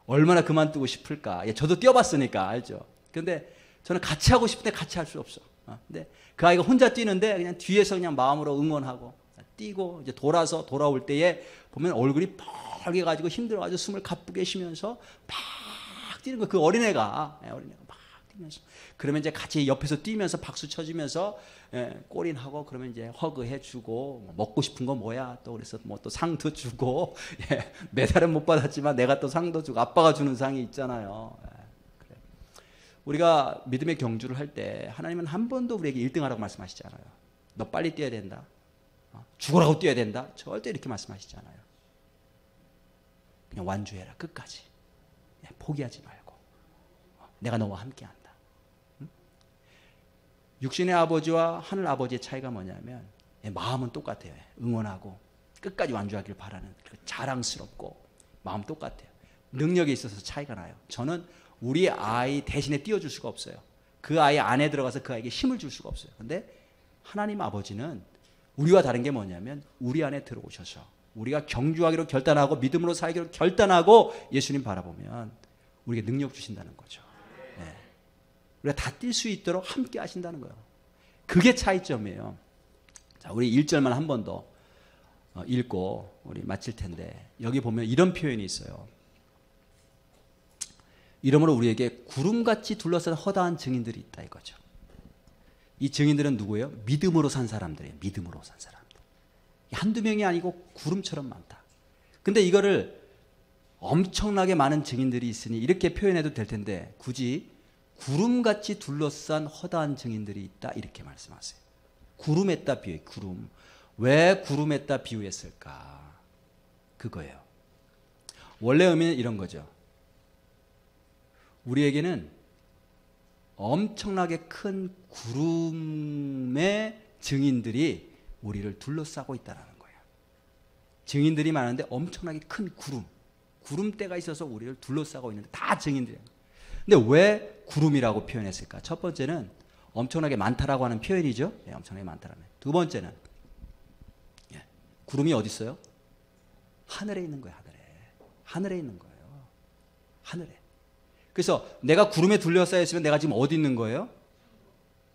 얼마나 그만두고 싶을까. 예, 저도 뛰어봤으니까 알죠. 그런데 저는 같이 하고 싶은데 같이 할 수 없어. 근데 그 아이가 혼자 뛰는데 그냥 뒤에서 그냥 마음으로 응원하고 뛰고 이제 돌아올 때에 보면 얼굴이 펄개가지고 힘들어가지고 숨을 가쁘게 쉬면서 막 뛰는 거. 그 어린애가 막 뛰면서 그러면 이제 같이 옆에서 뛰면서 박수 쳐주면서 꼬린하고 그러면 이제 허그해주고 먹고 싶은 거 뭐야 또 그래서 뭐 또 상도 주고 메달은 못 받았지만 내가 또 상도 주고 아빠가 주는 상이 있잖아요. 그래. 우리가 믿음의 경주를 할 때 하나님은 한 번도 우리에게 1등하라고 말씀하시지 않아요. 너 빨리 뛰어야 된다. 죽으라고 뛰어야 된다. 절대 이렇게 말씀하시지 않아요. 그냥 완주해라 끝까지. 포기하지 말고 내가 너와 함께한다. 육신의 아버지와 하늘 아버지의 차이가 뭐냐면 마음은 똑같아요. 응원하고 끝까지 완주하길 바라는 자랑스럽고 마음 똑같아요. 능력에 있어서 차이가 나요. 저는 우리 아이 대신에 띄워줄 수가 없어요. 그 아이 안에 들어가서 그 아이에게 힘을 줄 수가 없어요. 그런데 하나님 아버지는 우리와 다른 게 뭐냐면 우리 안에 들어오셔서 우리가 경주하기로 결단하고 믿음으로 살기로 결단하고 예수님 바라보면 우리에게 능력 주신다는 거죠. 우리가 다 뛸 수 있도록 함께 하신다는 거예요. 그게 차이점이에요. 자, 우리 1절만 한 번 더 읽고 우리 마칠 텐데 여기 보면 이런 표현이 있어요. 이러므로 우리에게 구름같이 둘러싼 허다한 증인들이 있다 이거죠. 이 증인들은 누구예요? 믿음으로 산 사람들이에요. 믿음으로 산 사람들. 한두 명이 아니고 구름처럼 많다. 근데 이거를 엄청나게 많은 증인들이 있으니 이렇게 표현해도 될 텐데 굳이 구름같이 둘러싼 허다한 증인들이 있다 이렇게 말씀하세요. 구름에다 비유해. 구름. 왜 구름에다 비유했을까? 그거예요. 원래 의미는 이런 거죠. 우리에게는 엄청나게 큰 구름의 증인들이 우리를 둘러싸고 있다는 거예요. 증인들이 많은데 엄청나게 큰 구름대가 있어서 우리를 둘러싸고 있는데 다 증인들이에요. 근데 왜 구름이라고 표현했을까? 첫 번째는 엄청나게 많다라고 하는 표현이죠. 엄청나게 많다라는. 두 번째는 구름이 어디 있어요? 하늘에 있는 거예요. 하늘에 있는 거예요. 하늘에. 그래서 내가 구름에 둘러싸여 있으면 내가 지금 어디 있는 거예요?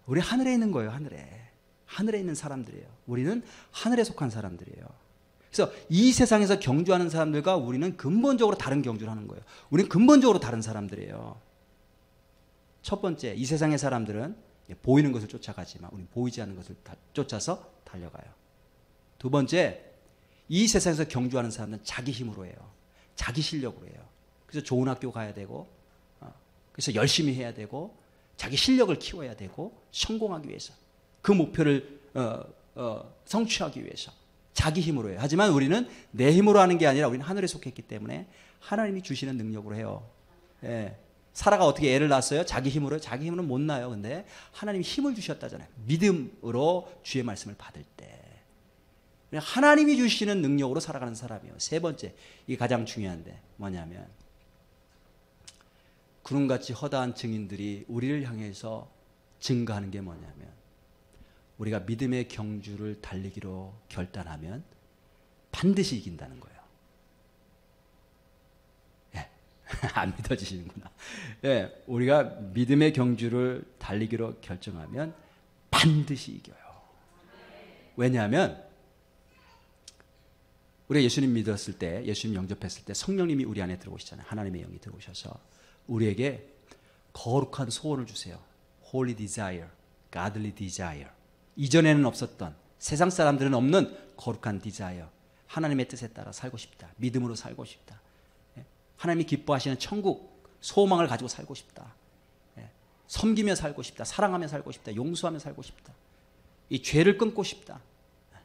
우리 하늘에 있는 거예요. 하늘에 있는 사람들이에요. 우리는 하늘에 속한 사람들이에요. 그래서 이 세상에서 경주하는 사람들과 우리는 근본적으로 다른 경주를 하는 거예요. 우리는 근본적으로 다른 사람들이에요. 첫 번째, 이 세상의 사람들은 보이는 것을 쫓아가지만 우리는 보이지 않는 것을 쫓아서 달려가요. 두 번째, 이 세상에서 경주하는 사람은 자기 힘으로 해요. 자기 실력으로 해요. 그래서 좋은 학교 가야 되고, 그래서 열심히 해야 되고, 자기 실력을 키워야 되고, 성공하기 위해서, 그 목표를 성취하기 위해서 자기 힘으로 해요. 하지만 우리는 내 힘으로 하는 게 아니라 우리는 하늘에 속했기 때문에 하나님이 주시는 능력으로 해요. 예. 사라가 어떻게 애를 낳았어요? 자기 힘으로. 자기 힘으로는 못 낳아요. 근데 하나님이 힘을 주셨다잖아요. 믿음으로 주의 말씀을 받을 때. 하나님이 주시는 능력으로 살아가는 사람이에요. 세 번째, 이게 가장 중요한데 뭐냐면, 구름같이 허다한 증인들이 우리를 향해서 증거하는 게 뭐냐면, 우리가 믿음의 경주를 달리기로 결단하면 반드시 이긴다는 거예요. 예. 안 믿어지시는구나. 예. 우리가 믿음의 경주를 달리기로 결정하면 반드시 이겨요. 왜냐하면 우리가 예수님 믿었을 때, 예수님 영접했을 때 성령님이 우리 안에 들어오시잖아요. 하나님의 영이 들어오셔서 우리에게 거룩한 소원을 주세요. Holy desire, godly desire. 이전에는 없었던, 세상 사람들은 없는 거룩한 desire. 하나님의 뜻에 따라 살고 싶다. 믿음으로 살고 싶다. 하나님이 기뻐하시는 천국, 소망을 가지고 살고 싶다. 섬기며 살고 싶다. 사랑하며 살고 싶다. 용서하며 살고 싶다. 이 죄를 끊고 싶다.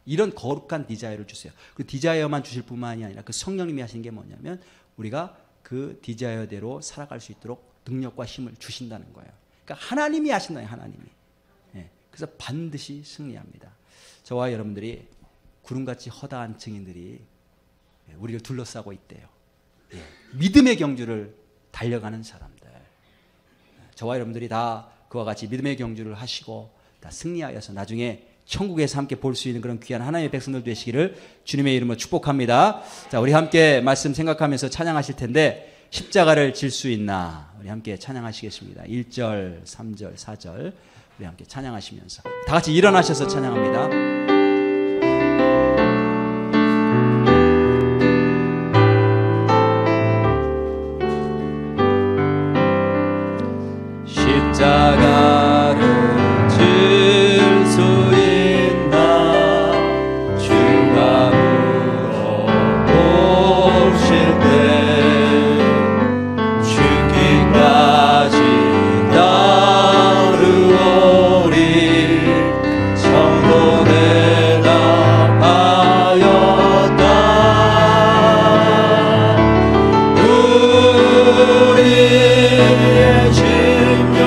이런 거룩한 디자이어를 주세요. 그 디자이어만 주실 뿐만이 아니라 그 성령님이 하시는 게 뭐냐면, 우리가 그 디자이어대로 살아갈 수 있도록 능력과 힘을 주신다는 거예요. 그러니까 하나님이 하신다요. 하나님이. 그래서 반드시 승리합니다. 저와 여러분들이 구름같이 허다한 증인들이 우리를 둘러싸고 있대요. 믿음의 경주를 달려가는 사람들. 저와 여러분들이 다 그와 같이 믿음의 경주를 하시고 다 승리하여서 나중에 천국에서 함께 볼 수 있는 그런 귀한 하나님의 백성들 되시기를 주님의 이름으로 축복합니다. 자, 우리 함께 말씀 생각하면서 찬양하실 텐데, 십자가를 질 수 있나? 우리 함께 찬양하시겠습니다. 1절, 3절, 4절 우리 함께 찬양하시면서 다 같이 일어나셔서 찬양합니다. 십자가를 질 수 있나? 주가 물어보실 때 죽기까지 따르오리. 성도 대답하였다. 우리의 심령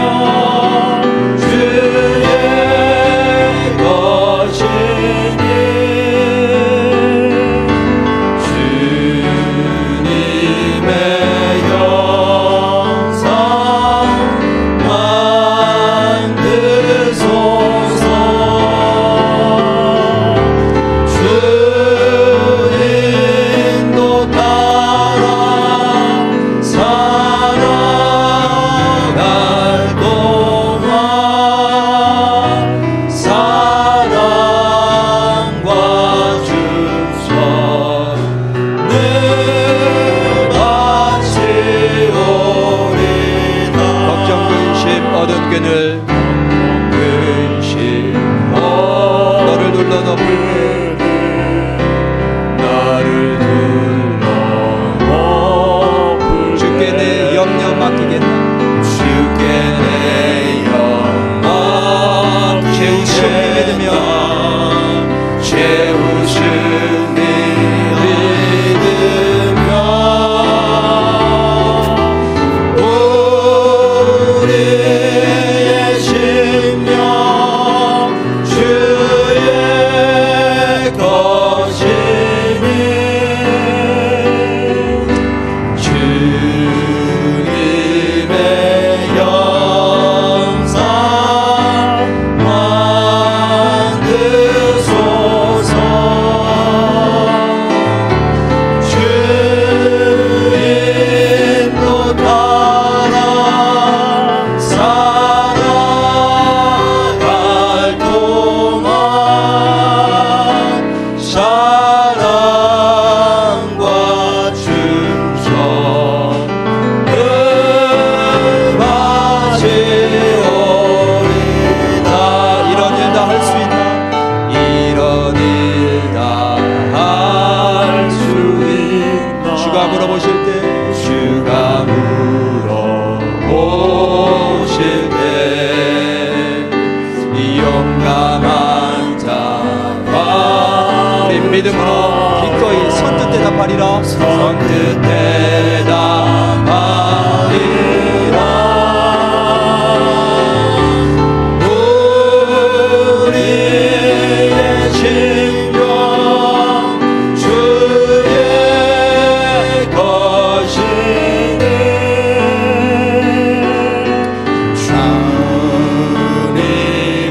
주의 것이니 주님의 영상 만드소서. 주 인도 따라 살아갈 동안 사랑과 주선 늘 바치오리다. 걱정 근심 어두운 끈을 너를 눌러 덮을 나를 눌러 주께 내 염려 맡기겠다. 주께 내 염려 채우심을 믿으며 채우심을 믿으며 우리의 심령 주의 물어보실 때 주가 물어보실 때 용감한 자가 우리 믿음으로 기꺼이 선뜻 대답하리라. 선뜻 대답하리라. 우리의 심령 주의 것이니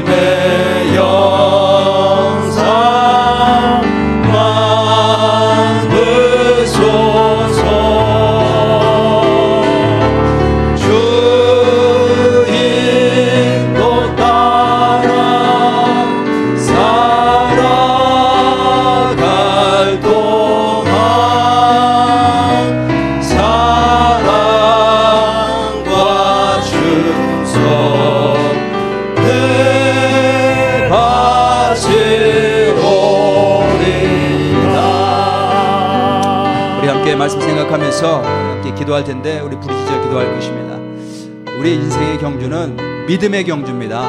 주님의 영상 만드소서. 주 인도 따라 살아갈 동안 사랑과 충성 내 바치오리라. 우리 함께 말씀 생각하면서 함께 기도할 텐데 우리 부르짖어 기도할 것입니다. 우리 인생의 경주는 믿음의 경주입니다.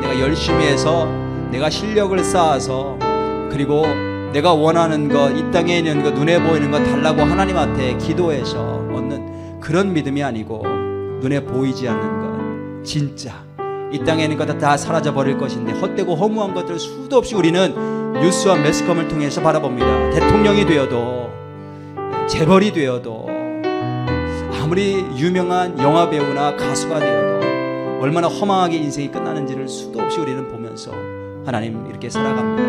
내가 열심히 해서 내가 실력을 쌓아서 그리고 내가 원하는 것, 이 땅에 있는 것, 눈에 보이는 것 달라고 하나님한테 기도해서 얻는 그런 믿음이 아니고 눈에 보이지 않는 것, 진짜 이 땅에 있는 것 다 사라져 버릴 것인데 헛되고 허무한 것들 수도 없이 우리는 뉴스와 매스컴을 통해서 바라봅니다. 대통령이 되어도 재벌이 되어도 아무리 유명한 영화배우나 가수가 되어도 얼마나 허망하게 인생이 끝나는지를 수도 없이 우리는 보면서 하나님 이렇게 살아갑니다.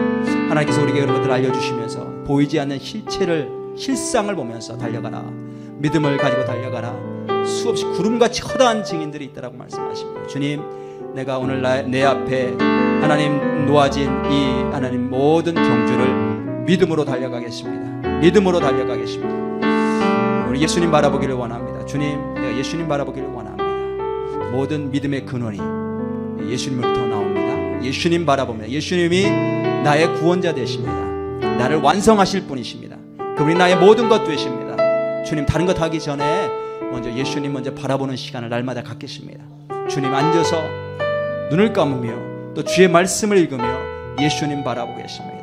하나님께서 우리에게 그런 것들을 알려주시면서 보이지 않는 실상을 보면서 달려가라. 믿음을 가지고 달려가라. 수없이 구름같이 허다한 증인들이 있다라고 말씀하십니다. 주님, 내가 오늘 내 앞에 하나님 놓아진 이 하나님 모든 경주를 믿음으로 달려가겠습니다. 믿음으로 달려가겠습니다. 우리 예수님 바라보기를 원합니다. 주님, 내가 예수님 바라보기를 원합니다. 모든 믿음의 근원이 예수님으로부터 나옵니다. 예수님 바라봅니다. 예수님이 나의 구원자 되십니다. 나를 완성하실 분이십니다. 그분이 나의 모든 것 되십니다. 주님, 다른 것 하기 전에 먼저 예수님 먼저 바라보는 시간을 날마다 갖겠습니다. 주님 앉아서 눈을 감으며 또 주의 말씀을 읽으며 예수님 바라보겠습니다.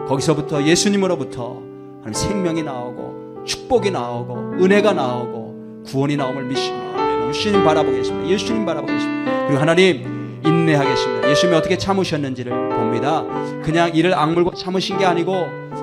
거기서부터 예수님으로부터 하나님 생명이 나오고 축복이 나오고 은혜가 나오고 구원이 나옴을 믿습니다. 예수님 바라보겠습니다. 예수님 바라보겠습니다. 그리고 하나님 인내하겠습니다. 예수님이 어떻게 참으셨는지를 봅니다. 그냥 이를 악물고 참으신 게 아니고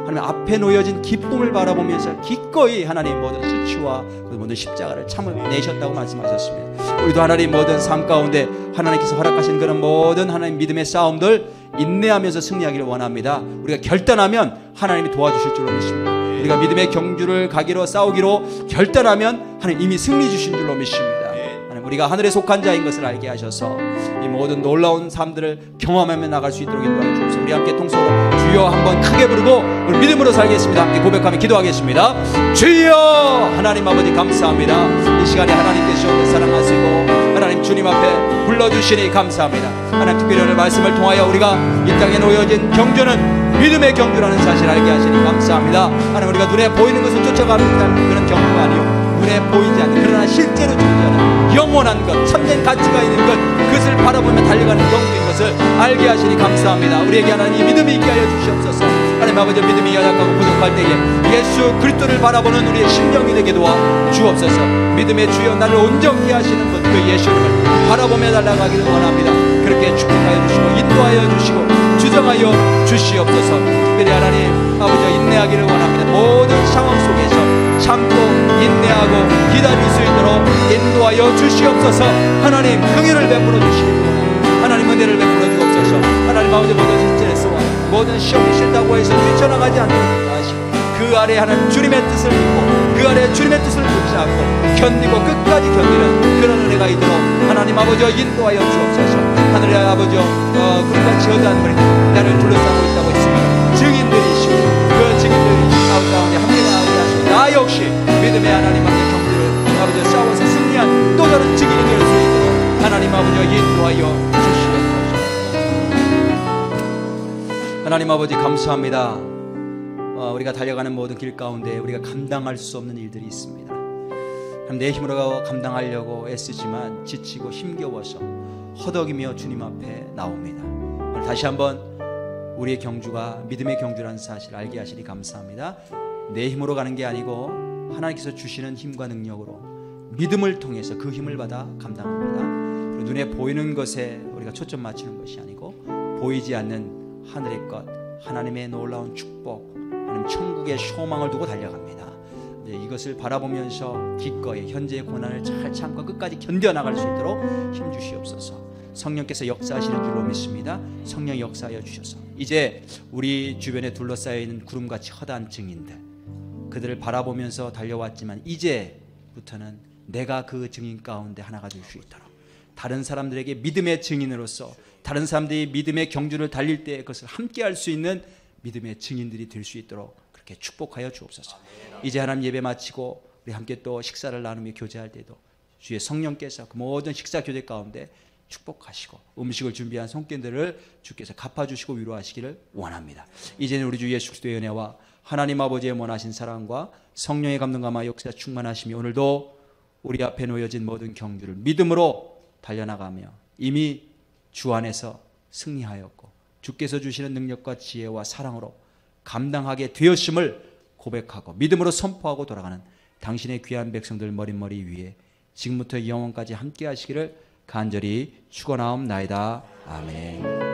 하나님 앞에 놓여진 기쁨을 바라보면서 기꺼이 하나님 모든 수치와 모든 십자가를 참아내셨다고 말씀하셨습니다. 우리도 하나님 모든 삶 가운데 하나님께서 허락하신 그런 모든 하나님 믿음의 싸움들 인내하면서 승리하기를 원합니다. 우리가 결단하면 하나님이 도와주실 줄로 믿습니다. 우리가 믿음의 경주를 가기로 싸우기로 결단하면 하나님 이미 승리 주신 줄로 믿습니다. 하나님 우리가 하늘에 속한 자인 것을 알게 하셔서 이 모든 놀라운 삶들을 경험하며 나갈 수 있도록 인도하여 주옵소서. 우리 함께 통성으로 주여 한번 크게 부르고 우리 믿음으로 살겠습니다. 함께 고백하며 기도하겠습니다. 주여 하나님 아버지 감사합니다. 이 시간에 하나님께서 우리를 사랑하시고 하나님 주님 앞에 불러주시니 감사합니다. 하나님 특별히 오늘 말씀을 통하여 우리가 이 땅에 놓여진 경주는 믿음의 경주라는 사실을 알게 하시니 감사합니다. 하나님 우리가 눈에 보이는 것을 쫓아가는 그런 경주가 아니요 눈에 보이지 않는 그러나 실제로 존재하는 영원한 것 참된 가치가 있는 것 그것을 바라보며 달려가는 경주인 것을 알게 하시니 감사합니다. 우리에게 하나님 믿음이 있게 하여 주시옵소서. 하나님 아버지 믿음이 연약하고 부족할 때에 예수 그리스도를 바라보는 우리의 심령이 되게 도와 주옵소서. 믿음의 주여 나를 온전케 하시는 분 그 예수님을 바라보며 달려가기를 원합니다. 그렇게 축복하여 주시고 인도하여 주시고 주정하여 주시옵소서. 특별히 하나님 아버지 인내하기를 원합니다. 모든 상황 속에서 참고 인내하고 기다릴 수 있도록 인도하여 주시옵소서. 하나님 긍휼을 베풀어 주시기를 원합니다. 하나님 은혜를 베풀어 주옵소서. 하나님 아버지 모든 스트레스와 모든 시험이 싫다고 해서 뛰쳐나가지 않도록 하시고 그 아래 하나님 주님의 뜻을 믿고 그 아래 주님의 뜻을 붙잡고 견디고 끝까지 견디는 그런 은혜가 있도록 하나님 아버지 인도하여 주옵소서. 하늘의 아버지 그릇같이 여자한 분이 나를 둘러싸고 있다고 했습니다. 증인들이시고 그 증인들이 가운데 함께 나오게 하시고 나 역시 믿음의 하나님 앞에 경주를 아버지 싸워서 승리한 또 다른 증인이 될 수 있도록 하나님 아버지 인도하여 주시옵소서. 하나님 아버지 감사합니다. 우리가 달려가는 모든 길 가운데 우리가 감당할 수 없는 일들이 있습니다. 내 힘으로 감당하려고 애쓰지만 지치고 힘겨워서 허덕이며 주님 앞에 나옵니다. 오늘 다시 한번 우리의 경주가 믿음의 경주라는 사실을 알게 하시니 감사합니다. 내 힘으로 가는 게 아니고 하나님께서 주시는 힘과 능력으로 믿음을 통해서 그 힘을 받아 감당합니다. 그리고 눈에 보이는 것에 우리가 초점 맞추는 것이 아니고 보이지 않는 하늘의 것, 하나님의 놀라운 축복, 하나님 천국의 소망을 두고 달려갑니다. 이것을 바라보면서 기꺼이 현재의 고난을 잘 참고 끝까지 견뎌나갈 수 있도록 힘 주시옵소서. 성령께서 역사하시는 줄로 믿습니다. 성령 역사하여 주셔서 이제 우리 주변에 둘러싸여 있는 구름같이 허다한 증인들, 그들을 바라보면서 달려왔지만 이제부터는 내가 그 증인 가운데 하나가 될 수 있도록 다른 사람들에게 믿음의 증인으로서 다른 사람들이 믿음의 경주를 달릴 때 그것을 함께 할 수 있는 믿음의 증인들이 될 수 있도록 그렇게 축복하여 주옵소서. 이제 하나님 예배 마치고 우리 함께 또 식사를 나누며 교제할 때도 주의 성령께서 그 모든 식사 교제 가운데 축복하시고 음식을 준비한 손길들을 주께서 갚아주시고 위로하시기를 원합니다. 이제는 우리 주 예수 그리스도의 은혜와 하나님 아버지의 원하신 사랑과 성령의 감동감화 역사 충만하시며 오늘도 우리 앞에 놓여진 모든 경주를 믿음으로 달려나가며 이미 주 안에서 승리하였고 주께서 주시는 능력과 지혜와 사랑으로 감당하게 되었음을 고백하고 믿음으로 선포하고 돌아가는 당신의 귀한 백성들 머릿머리 위에 지금부터 영원까지 함께 하시기를 간절히 축원하옵나이다. 아멘.